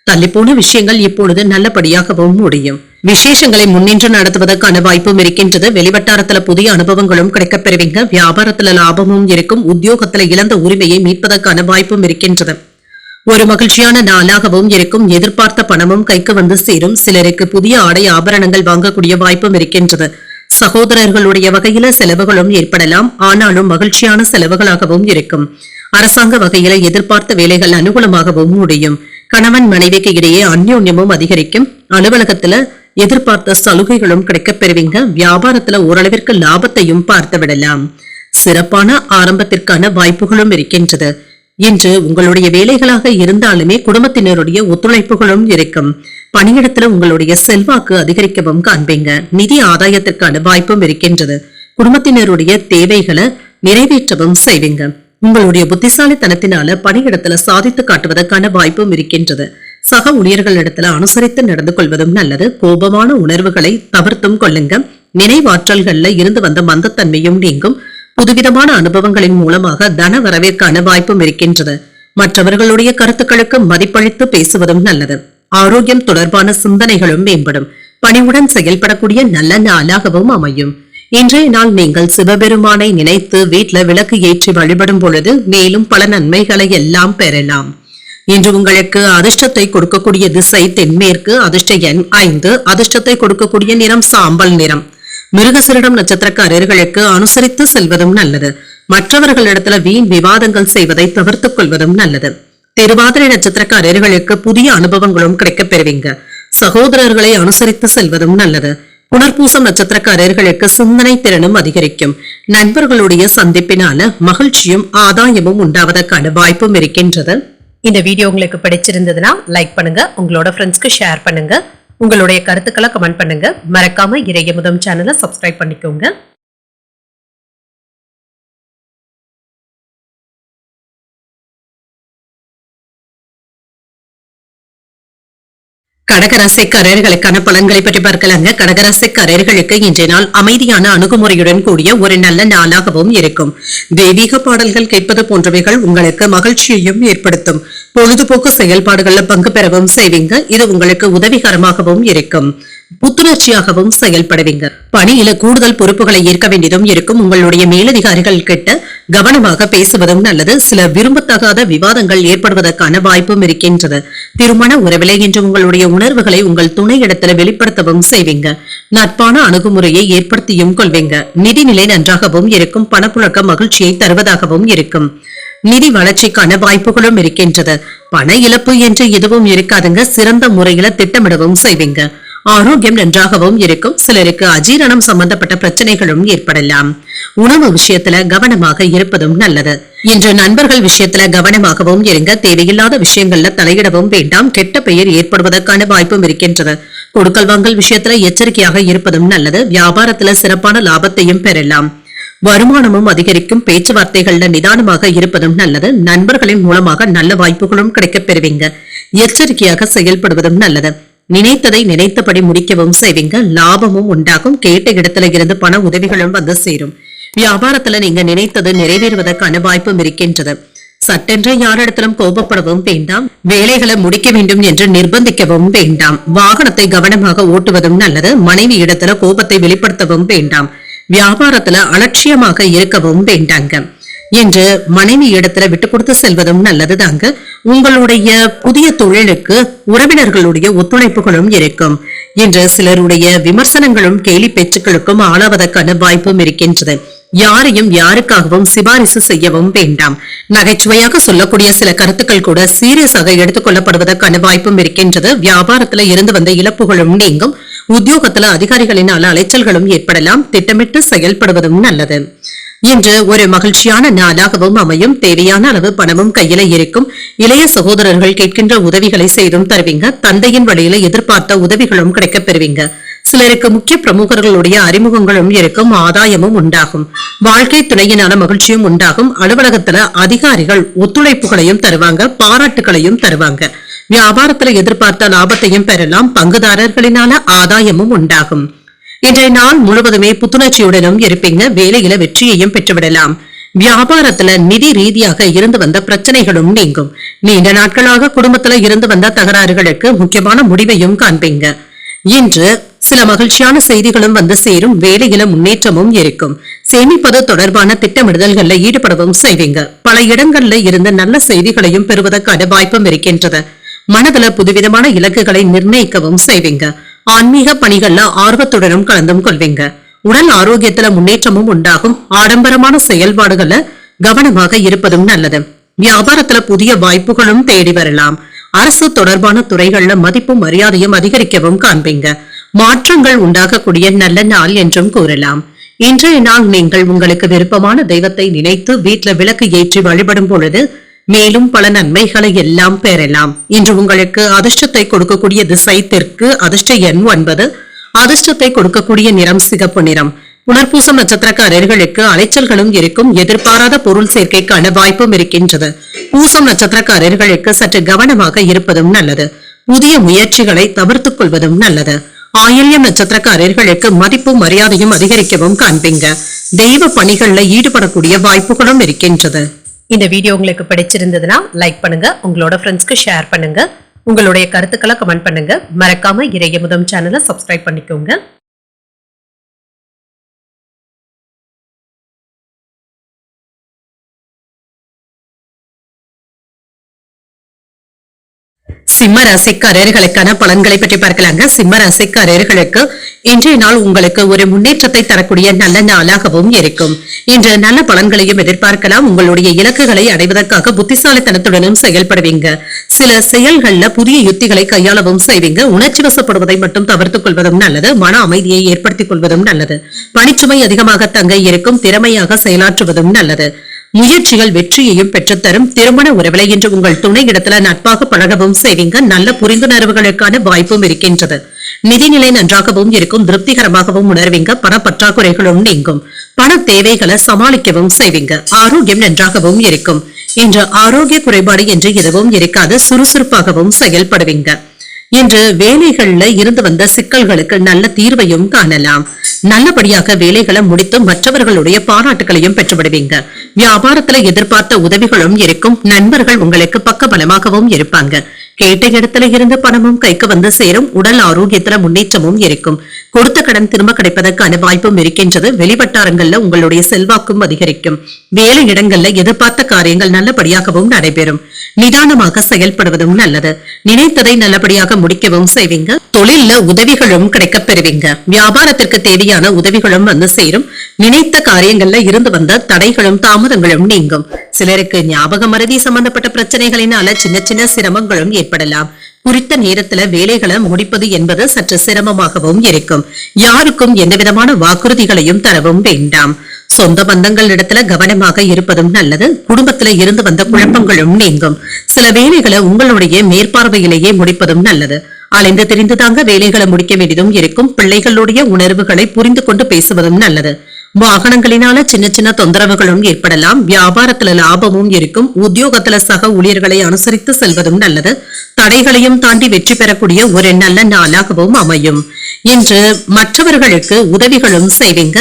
தள்ளிப்போன விஷயங்கள் இப்பொழுது நல்லபடியாகவும் முடியும். விசேஷங்களை முன்னின்று நடத்துவதற்கான வாய்ப்பும் இருக்கின்றது. வெளிவட்டாரத்துல புதிய அனுபவங்களும் கிடைக்கப் பெறுவீங்க. வியாபாரத்துல லாபமும் இருக்கும். உத்தியோகத்துல இழந்த உரிமையை மீட்பதற்கான வாய்ப்பும் இருக்கின்றது. ஒரு மகிழ்ச்சியான நாளாகவும் இருக்கும். எதிர்பார்த்த பணமும் கைக்கு வந்து சேரும். சிலருக்கு புதிய ஆடை ஆபரணங்கள் வாங்கக்கூடிய வாய்ப்பும் இருக்கின்றது. சகோதரர்களுடைய வகையில செலவுகளும் ஏற்படலாம். ஆனாலும் மகிழ்ச்சியான செலவுகளாகவும் இருக்கும். அரசாங்க வகையில எதிர்பார்த்த வேலைகள் அனுகூலமாகவும் முடியும். கணவன் மனைவிக்கு இடையே அந்யோன்யமும் அதிகரிக்கும். அலுவலகத்துல எதிர்பார்த்த சலுகைகளும் கிடைக்கப் பெறுவீங்க. வியாபாரத்துல ஓரளவிற்கு லாபத்தையும் பார்த்து விடலாம். சிறப்பான ஆரம்பத்திற்கான வாய்ப்புகளும் இருக்கின்றது. இன்று உங்களுடைய வேலைகளாக இருந்தாலுமே குடும்பத்தினருடைய ஒத்துழைப்புகளும் இருக்கும். பணியிடத்துல உங்களுடைய செல்வாக்கு அதிகரிக்கவும் காண்பீங்க. நிதி ஆதாயத்திற்கான வாய்ப்பும் இருக்கின்றது. குடும்பத்தினருடைய தேவைகளை நிறைவேற்றவும் செய்வீங்க. உங்களுடைய புத்திசாலித்தனத்தினால பணியிடத்துல சாதித்து காட்டுவதற்கான வாய்ப்பும் இருக்கின்றது. சக ஊழியர்களிடத்துல அனுசரித்து நடந்து கொள்வதும் நல்லது. கோபமான உணர்வுகளை தவிர்த்தும் கொள்ளுங்க. நினைவாற்றல்கள்ல இருந்து வந்த மந்தத்தன்மையும் நீங்கும். புதுவிதமான அனுபவங்களின் மூலமாக தன வரவிற்கான வாய்ப்பும் இருக்கின்றது. மற்றவர்களுடைய கருத்துக்களுக்கு மதிப்பளித்து பேசுவதும் நல்லது. ஆரோக்கியம் தொடர்பான சிந்தனைகளும் மேம்படும். பணிவுடன் செயல்படக்கூடிய நல்ல நாளாகவும் அமையும். இன்றைய நாள் நீங்கள் சிவபெருமானை நினைத்து வீட்டுல விளக்கு ஏற்றி வழிபடும் பொழுது மேலும் பல நன்மைகளை எல்லாம் பெறலாம். இன்று உங்களுக்கு அதிர்ஷ்டத்தை கொடுக்கக்கூடிய திசை தென்மேற்கு. அதிர்ஷ்ட எண் 5. அதிர்ஷ்டத்தை கொடுக்கக்கூடிய நிறம் சாம்பல் நிறம். மிருகசீரிடம் நட்சத்திரக்காரர்களுக்கு அனுசரித்து செல்வதும் நல்லது. மற்றவர்களிடத்துல வீண் விவாதங்கள் செய்வதை தவிர்த்துக் கொள்வதும் நல்லது. திருவாதிரை நட்சத்திரக்காரர்களுக்கு புதிய அனுபவங்களும் கிடைக்கப் பெறுவீங்க. சகோதரர்களை அனுசரித்து செல்வதும் நல்லது. புனர்பூசம் நட்சத்திரக்காரர்களுக்கு சிந்தனை திறனும் அதிகரிக்கும். நண்பர்களுடைய சந்திப்பினால மகிழ்ச்சியும் ஆதாயமும் உண்டாவதற்கான வாய்ப்பும் இருக்கின்றது. இந்த வீடியோ உங்களுக்கு பிடிச்சிருந்ததுன்னா லைக் பண்ணுங்க. உங்களோட ஃப்ரெண்ட்ஸ்க்கு ஷேர் பண்ணுங்க. உங்களுடைய கருத்துக்களை கமெண்ட் பண்ணுங்க. மறக்காம இறையமுதம் சேனலை சப்ஸ்கிரைப் பண்ணிக்கோங்க. கடகராசிக்காரர்களுக்கான பலன்களை பற்றி பார்க்கலாங்க. கடகராசிக்காரர்களுக்கு இன்றைய நாள் அமைதியான அணுகுமுறையுடன் கூடிய ஒரு நல்ல நாளாகவும் இருக்கும். தெய்வீக பாடல்கள் கேட்பது போன்றவைகள் உங்களுக்கு மகிழ்ச்சியையும் ஏற்படுத்தும். பொழுதுபோக்கு செயல்பாடுகள்ல பங்கு பெறவும் செய்வீங்க. இது உங்களுக்கு உதவிகரமாகவும் இருக்கும். புத்துணர்ச்சியாகவும் செயல்படுவீங்க. பணியில கூடுதல் பொறுப்புகளை ஏற்க வேண்டியதும் இருக்கும். உங்களுடைய மேலதிகாரிகள் கிட்ட கவனமாக பேசுவதும் நல்லது. சில விரும்பத்தகாத விவாதங்கள் ஏற்படுவதற்கான வாய்ப்பும் இருக்கின்றது. திருமண உறவிலே இன்று உங்களுடைய உணர்வுகளை உங்கள் துணை இடத்துல வெளிப்படுத்தவும் செய்வீங்க. நட்பான அணுகுமுறையை ஏற்படுத்தியும் கொள்வீங்க. நிதிநிலை நன்றாகவும் இருக்கும். பணப்புழக்கம் மகிழ்ச்சியை தருவதாகவும் இருக்கும். நிதி வளர்ச்சிக்கான வாய்ப்புகளும் இருக்கின்றது. பண இழப்பு என்று எதுவும் இருக்காதுங்க. சிறந்த முறையில திட்டமிடவும் செய்வீங்க. ஆரோக்கியம் நன்றாகவும் இருக்கும். சிலருக்கு அஜீரணம் சம்பந்தப்பட்ட பிரச்சனைகளும் ஏற்படலாம். உணவு விஷயத்துல கவனமாக இருப்பதும் நல்லது. இன்று நண்பர்கள் விஷயத்துல கவனமாகவும் இருங்க. தேவையில்லாத விஷயங்கள்ல தலையிடவும் வேண்டாம். கெட்ட பெயர் ஏற்படுவதற்கான வாய்ப்பும் இருக்கின்றது. கொடுக்கல் வாங்கல் விஷயத்துல எச்சரிக்கையாக இருப்பதும் நல்லது. வியாபாரத்துல சிறப்பான லாபத்தையும் பெறலாம். வருமானமும் அதிகரிக்கும். பேச்சுவார்த்தைகள்ல நிதானமாக இருப்பதும் நல்லது. நண்பர்களின் மூலமாக நல்ல வாய்ப்புகளும் கிடைக்கப் பெறுவீங்க. எச்சரிக்கையாக செயல்படுவதும் நல்லது. நினைத்ததை நினைத்தபடி முடிக்கவும் செய்வீங்க. லாபமும் உண்டாகும். கேட்ட இடத்துல இருந்து பண உதவிகளும் வந்து சேரும். வியாபாரத்துல நீங்க நினைத்தது நிறைவேறுவதற்கான வாய்ப்பும் இருக்கின்றது. சட்டென்று யாரிடத்திலும் கோபப்படவும் வேண்டாம். வேலைகளை முடிக்க வேண்டும் என்று நிர்பந்திக்கவும் வேண்டாம். வாகனத்தை கவனமாக ஓட்டுவதும் நல்லது. மனைவி இடத்துல கோபத்தை வெளிப்படுத்தவும் வேண்டாம். வியாபாரத்துல அலட்சியமாக இருக்கவும் வேண்டாங்க. என்று மனைவி இடத்துல விட்டு கொடுத்து செல்வதும் நல்லதுதாங்க. உங்களுடைய புதிய தொழிலுக்கு உறவினர்களுடைய ஒத்துழைப்புகளும் இருக்கும். என்று சிலருடைய விமர்சனங்களும் கேலி பேச்சுக்களுக்கும் ஆளாவதற்கான வாய்ப்பும் இருக்கின்றது. யாரையும் யாருக்காகவும் சிபாரிசு செய்யவும் வேண்டாம். நகைச்சுவையாக சொல்லக்கூடிய சில கருத்துக்கள் கூட சீரியஸாக எடுத்துக் கொள்ளப்படுவதற்கான வாய்ப்பும் இருக்கின்றது. வியாபாரத்துல இருந்து வந்த இழப்புகளும் நீங்கும். உத்தியோகத்துல அதிகாரிகளினால் அலைச்சல்களும் ஏற்படலாம். திட்டமிட்டு செயல்படுவதும் நல்லது. இன்று ஒரு மகிழ்ச்சியான நாளாகவும் அமையும். தேவையான அளவு பணமும் கையில இருக்கும். இளைய சகோதரர்கள் கேட்கின்ற உதவிகளை செய்தும் தருவீங்க. தந்தையின் வழியில எதிர்பார்த்த உதவிகளும் கிடைக்கப் பெறுவீங்க. சிலருக்கு முக்கிய பிரமுகர்களுடைய அறிமுகங்களும் இருக்கும். ஆதாயமும் உண்டாகும். வாழ்க்கை துணையினால மகிழ்ச்சியும் உண்டாகும். அலுவலகத்துல அதிகாரிகள் ஒத்துழைப்புகளையும் தருவாங்க. பாராட்டுகளையும் தருவாங்க. வியாபாரத்துல எதிர்பார்த்த லாபத்தையும் பெறலாம். பங்குதாரர்களினால ஆதாயமும் உண்டாகும். இன்றைய நாள் முழுவதுமே புத்துணர்ச்சியுடனும் இருப்பீங்க. வேலையில வெற்றியையும் பெற்றுவிடலாம். வியாபாரத்துல நிதி ரீதியாக இருந்து வந்த பிரச்சனைகளும் நீங்கும். நீண்ட நாட்களாக குடும்பத்துல இருந்து வந்த தகராறுகளுக்கு முக்கியமான முடிவையும் காண்பீங்க. இன்று சில மகிழ்ச்சியான செய்திகளும் வந்து சேரும். வேலையில முன்னேற்றமும் இருக்கும். சேமிப்பது தொடர்பான திட்டமிடுதல்கள்ல ஈடுபடவும் செய்வீங்க. பல இடங்கள்ல இருந்து நல்ல செய்திகளையும் பெறுவதற்கான வாய்ப்பும் இருக்கின்றது. மனதுல புதுவிதமான இலக்குகளை நிர்ணயிக்கவும் செய்வீங்க. ஆன்மீக பணிகள்ல ஆர்வத்துடனும் கலந்தும் கொள்வீங்க. உடல் ஆரோக்கியத்துல முன்னேற்றமும் உண்டாகும். ஆடம்பரமான செயல்பாடுகள்ல கவனமாக இருப்பதும் நல்லது. வியாபாரத்துல புதிய வாய்ப்புகளும் தேடி வரலாம். அரசு தொடர்பான துறைகள்ல மதிப்பும் மரியாதையும் அதிகரிக்கவும் காண்பீங்க. மாற்றங்கள் உண்டாகக்கூடிய நல்ல நாள் என்றும் கூறலாம். இன்றைய நாள் நீங்கள் உங்களுக்கு விருப்பமான தெய்வத்தை நினைத்து வீட்டுல விளக்கு ஏற்றி வழிபடும் பொழுது மேலும் பல நன்மைகளை எல்லாம் பெறலாம். இன்று உங்களுக்கு அதிர்ஷ்டத்தை கொடுக்கக்கூடிய திசை தெற்கு. அதிர்ஷ்ட எண் 9. அதிர்ஷ்டத்தை கொடுக்கக்கூடிய நிறம் சிகப்பு நிறம். புனர்பூசம் நட்சத்திரக்காரர்களுக்கு அலைச்சல்களும் இருக்கும். எதிர்பாராத பொருள் சேர்க்கைக்கான வாய்ப்பும் இருக்கின்றது. பூசம் நட்சத்திரக்காரர்களுக்கு சற்று கவனமாக இருப்பதும் நல்லது. புதிய முயற்சிகளை தவிர்த்துக் கொள்வதும் நல்லது. ஆயில்யம் நட்சத்திரக்காரர்களுக்கு மதிப்பும் மரியாதையும் அதிகரிக்கவும் காண்பீங்க. தெய்வ பணிகள்ல ஈடுபடக்கூடிய வாய்ப்புகளும் இருக்கின்றது. இந்த வீடியோ உங்களுக்கு பிடிச்சிருந்ததுன்னா லைக் பண்ணுங்க. உங்களோட ஃப்ரெண்ட்ஸ்க்கு ஷேர் பண்ணுங்க. உங்களுடைய கருத்துக்களை கமெண்ட் பண்ணுங்க. மறக்காம இறையமுதம் சேனலை சப்ஸ்கிரைப் பண்ணிக்கோங்க. சிம்ம ராசிக்காரர்களுக்கான பலன்களை பற்றி பார்க்கலாங்க. சிம்ம ராசிக்காரர்களுக்கு இன்றைய நாள் உங்களுக்கு ஒரு முன்னேற்றத்தை தரக்கூடிய நல்ல நாளாகவும் இருக்கும். இன்று நல்ல பலன்களையும் எதிர்பார்க்கலாம். உங்களுடைய இலக்குகளை அடைவதற்காக புத்திசாலித்தனத்துடனும் செயல்படுவீங்க. சில செயல்கள்ல புதிய யுத்திகளை கையாளவும் செய்வீங்க. உணர்ச்சி வசப்படுவதை மட்டும் தவிர்த்துக் கொள்வதும் நல்லது. மன அமைதியை ஏற்படுத்திக் கொள்வதும் நல்லது. பணிச்சுமை அதிகமாக தங்க இருக்கும். திறமையாக செயலாற்றுவதும் நல்லது. முயற்சிகள் வெற்றியையும் பெற்றுத்தரும். திருமண உறவில இன்று உங்கள் துணை இடத்துல நட்பாக பழகவும் செய்வீங்க. நல்ல புரிந்துணர்வுகளுக்கான வாய்ப்பும் இருக்கின்றது. நிதிநிலை நன்றாகவும் இருக்கும். திருப்திகரமாகவும் உணர்வீங்க. பண பற்றாக்குறைகளும் நீங்கும். பண தேவைகளை சமாளிக்கவும் செய்வீங்க. ஆரோக்கியம் நன்றாகவும் இருக்கும். இன்று ஆரோக்கிய குறைபாடு என்று எதுவும் இருக்காது. சுறுசுறுப்பாகவும் செயல்படுவீங்க. இன்று வேலைகள்ல இருந்து வந்த சிக்கல்களுக்கு நல்ல தீர்வையும் காணலாம். நல்லபடியாக வேலைகளை முடித்து மற்றவர்களுடைய பாராட்டுகளையும் பெற்றுவிடுவீங்க. வியாபாரத்துல எதிர்பார்த்த உதவிகளும் இருக்கும். நண்பர்கள் உங்களுக்கு பக்கபலமாகவும் இருப்பாங்க. கேட்ட இடத்துல இருந்து பணமும் கைக்கு வந்து சேரும். உடல் ஆரோக்கியத்துல முன்னேற்றமும் இருக்கும். கொடுத்த கடன் திரும்ப கிடைப்பதற்கான வாய்ப்பும் இருக்கின்றது. வெளிவட்டாரங்கள்ல உங்களுடைய செல்வாக்கும் அதிகரிக்கும். வேலை இடங்கள்ல எதிர்பார்த்த காரியங்கள் நல்லபடியாகவும் நடைபெறும். நிதானமாக செயல்படுவதும் நல்லது. நினைத்ததை நல்லபடியாக முடிக்கவும் செய்வீங்க. தொழில்ல உதவிகளும் கிடைக்கப் பெறுவீங்க. வியாபாரத்திற்கு தேவையான உதவிகளும் வந்து சேரும். நினைத்த காரியங்கள்ல இருந்து வந்த தடைகளும் தாமதங்களும் நீங்கும். சிலருக்கு ஞாபக மறதி சம்பந்தப்பட்ட பிரச்சனைகளினால சின்ன சின்ன சிரமங்களும் ஏற்படலாம். குறித்த நேரத்துல வேலைகளை முடிப்பது என்பது சற்று சிரமமாகவும் இருக்கும். யாருக்கும் எந்த விதமான வாக்குறுதிகளையும் தரவும் வேண்டாம். சொந்த பந்தங்கள் இடத்துல கவனமாக இருப்பதும் நல்லது. குடும்பத்துல இருந்து வந்த குழப்பங்களும் நீங்கும். சில வேலைகளை உங்களுடைய மேற்பார்வையிலேயே முடிப்பதும் நல்லது. அலைந்து திரிந்து தாங்க வேலைகளை முடிக்க வேண்டியதும் இருக்கும். பிள்ளைகளுடைய உணர்வுகளை புரிந்து கொண்டு பேசுவதும் நல்லது. வாகனங்களினால சின்ன சின்ன தொந்தரவுகளும் ஏற்படலாம். வியாபாரத்துல லாபமும் இருக்கும். உத்தியோகத்துல சக ஊழியர்களை அனுசரித்து செல்வதும் நல்லது. தடைகளையும் தாண்டி வெற்றி பெறக்கூடிய ஒரு நல்ல நாளாகவும் அமையும். இன்று மற்றவர்களுக்கு உதவிகளும் செய்வீங்க.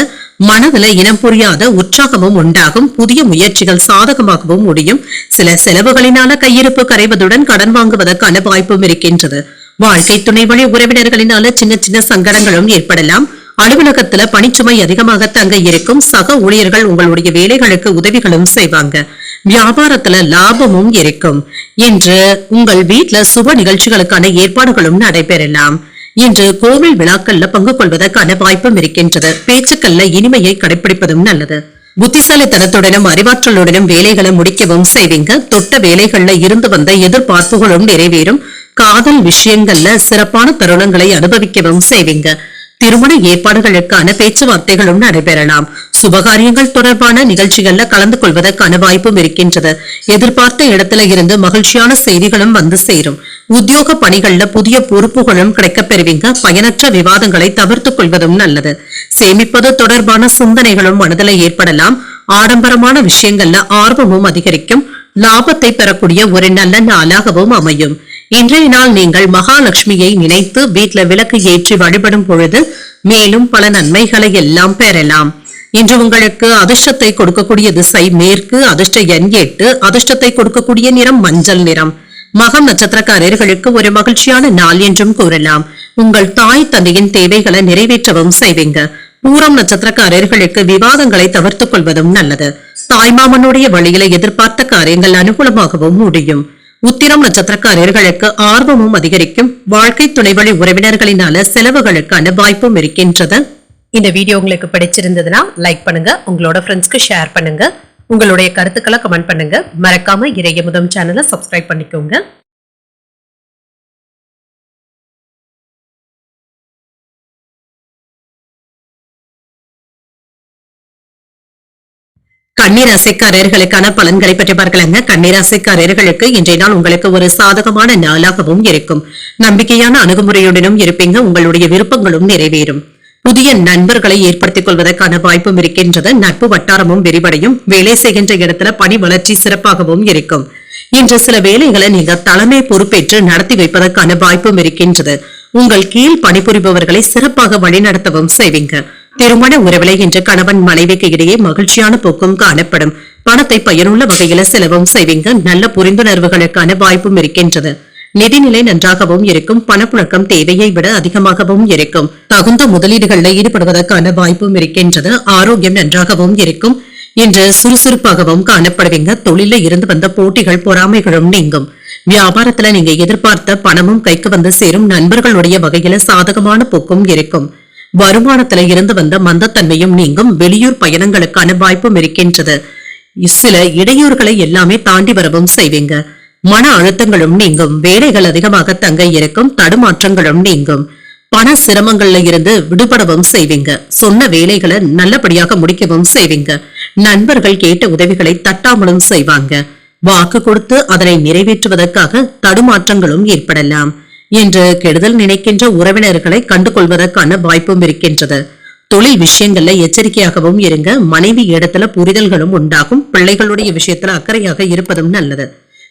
மனதுல இனம் புரியாத உற்சாகமும் உண்டாகும். புதிய முயற்சிகள் சாதகமாகவும் முடியும். சில செலவுகளினால கையிருப்பு கரைவதுடன் கடன் வாங்குவதற்கான வாய்ப்பும் இருக்கின்றது. வாழ்க்கை துணை வழி உறவினர்களினால சின்ன சின்ன சங்கடங்களும் ஏற்படலாம். அலுவலகத்துல பணிச்சுமை அதிகமாக தங்க இருக்கும். சக ஊழியர்கள் உங்களுடைய வேலைகளுக்கு உதவிகளும் செய்வாங்க. வியாபாரத்துல லாபமும் இருக்கும். இன்று உங்கள் வீட்டுல சுப நிகழ்ச்சிகளுக்கான ஏற்பாடுகளும் நடைபெறலாம். இன்று கோவில் விழாக்கள்ல பங்கு கொள்வதற்கான வாய்ப்பும் இருக்கின்றது. பேச்சுக்கள்ல இனிமையை கடைபிடிப்பதும் நல்லது. புத்திசாலித்தனத்துடனும் அறிவாற்றலுடனும் வேலைகளை முடிக்கவும் செய்வீங்க. தொட்ட வேலைகள்ல இருந்து வந்த எதிர்பார்ப்புகளும் நிறைவேறும். காதல் விஷயங்கள்ல சிறப்பான தருணங்களை அனுபவிக்கவும் செய்வீங்க. திருமண ஏற்பாடுகளுக்கான பேச்சுவார்த்தைகளும் நடைபெறலாம். சுபகாரியங்கள் தொடர்பான நிகழ்ச்சிகள்ல கலந்து கொள்வதற்கான வாய்ப்பும் இருக்கின்றது. எதிர்பார்த்த இடத்துல இருந்து மகிழ்ச்சியான செய்திகளும் வந்து சேரும். உத்தியோக பணிகள்ல புதிய பொறுப்புகளும் கிடைக்கப் பெறுவீங்க. பயனற்ற விவாதங்களை தவிர்த்துக் கொள்வதும் நல்லது. சேமிப்பது தொடர்பான சிந்தனைகளும் மனதில் ஏற்படலாம். ஆடம்பரமான விஷயங்கள்ல ஆர்வமும் அதிகரிக்கும். லாபத்தை பெறக்கூடிய ஒரு நல்ல நாளாகவும் அமையும். இன்றைய நாள் நீங்கள் மகாலட்சுமியை நினைத்து வீட்டுல விளக்கு ஏற்றி வழிபடும் பொழுது மேலும் பல நன்மைகளை எல்லாம் பெறலாம். இன்று உங்களுக்கு அதிர்ஷ்டத்தை கொடுக்கக்கூடிய திசை மேற்கு. அதிர்ஷ்ட எண் 8. அதிர்ஷ்டத்தை கொடுக்கக்கூடிய நிறம் மஞ்சள் நிறம். மகம் நட்சத்திரக்காரர்களுக்கு ஒரு மகிழ்ச்சியான நாள் என்றும் கூறலாம். உங்கள் தாய் தந்தையின் தேவைகளை நிறைவேற்றவும் செய்வீங்க. பூரம் நட்சத்திரக்காரர்களுக்கு விவாதங்களை தவிர்த்துக் கொள்வதும் நல்லது. தாய்மாமனுடைய வழியில எதிர்பார்த்த காரியங்கள் அனுகூலமாகவும் முடியும். உத்திரம் நட்சத்திரக்காரர்களுக்கு ஆர்வமும் அதிகரிக்கும். வாழ்க்கை துணைவழி உறவினர்களினால செலவுகளுக்கான வாய்ப்பும் இருக்கின்றது. இந்த வீடியோ உங்களுக்கு பிடிச்சிருந்ததுன்னா லைக் பண்ணுங்க. உங்களோட ஃப்ரெண்ட்ஸ்க்கு ஷேர் பண்ணுங்க. உங்களுடைய கருத்துக்களை கமெண்ட் பண்ணுங்க. மறக்காம இறையமுதம் சேனலை சப்ஸ்கிரைப் பண்ணிக்கோங்க. கன்னிராசிக்காரர்களுக்கான பலன்களை பற்றி பார்க்கலாங்க. கன்னிராசிக்காரர்களுக்கு இன்றைய நாள் உங்களுக்கு ஒரு சாதகமான நாளாகவும் இருக்கும். நம்பிக்கையான அணுகுமுறையுடனும் இருப்பீங்க. உங்களுடைய விருப்பங்களும் நிறைவேறும். புதிய நண்பர்களை ஏற்படுத்திக் கொள்வதற்கான வாய்ப்பும் இருக்கின்றது. நட்பு வட்டாரமும் விரிவடையும். வேலை செய்கின்ற இடத்துல பணி வளர்ச்சி சிறப்பாகவும் இருக்கும். இன்று சில வேலைகளை நீங்க தலைமை பொறுப்பேற்று நடத்தி வைப்பதற்கான வாய்ப்பும் இருக்கின்றது. உங்கள் கீழ் பணிபுரிபவர்களை சிறப்பாக வழிநடத்தவும் செய்வீங்க. திருமண உறவிலை இன்று கணவன் மனைவிக்கு இடையே மகிழ்ச்சியான போக்கும் காணப்படும். பணத்தை பயனுள்ள வகையில செலவும் செய்வீங்க. நல்ல புரிந்துணர்வுகளுக்கான வாய்ப்பும் இருக்கின்றது. நிதிநிலை நன்றாகவும் இருக்கும். பணப்புழக்கம் தேவையை விட அதிகமாகவும் இருக்கும். தகுந்த முதலீடுகளில் ஈடுபடுவதற்கான வாய்ப்பும் இருக்கின்றது. ஆரோக்கியம் நன்றாகவும் இருக்கும். இன்று சுறுசுறுப்பாகவும் காணப்படுவீங்க. தொழில இருந்து வந்த போட்டிகள் பொறாமைகளும் நீங்கும். வியாபாரத்துல நீங்க எதிர்பார்த்த பணமும் கைக்கு வந்து சேரும். நண்பர்களுடைய வகையில சாதகமான போக்கும் இருக்கும். வருமானத்துல இருந்து வந்த மந்தத்தன்மையும் நீங்கும். வெளியூர் பயணங்களுக்கான வாய்ப்பும் இருக்கின்றது. சில இடையூறுகளை எல்லாமே தாண்டி வரவும் செய்வீங்க. மன அழுத்தங்களும் நீங்கும். வேலைகள் அதிகமாக தங்க இருக்கும். தடுமாற்றங்களும் நீங்கும். பண சிரமங்கள்ல இருந்து விடுபடவும் செய்வீங்க. சொன்ன வேலைகளை நல்லபடியாக முடிக்கவும் செய்வீங்க. நண்பர்கள் கேட்ட உதவிகளை தட்டாமலும் செய்வாங்க. வாக்கு கொடுத்து அதனை நிறைவேற்றுவதற்காக தடுமாற்றங்களும் ஏற்படலாம். என்று கெடுதல் நினைக்கின்ற உறவினர்களை கண்டுகொள்வதற்கான வாய்ப்பும் இருக்கின்றது. தொழில் விஷயங்கள்ல எச்சரிக்கையாகவும் இருங்க. மனைவி இடத்துல புரிதல்களும் உண்டாகும். பிள்ளைகளுடைய விஷயத்துல அக்கறையாக இருப்பதும் நல்லது.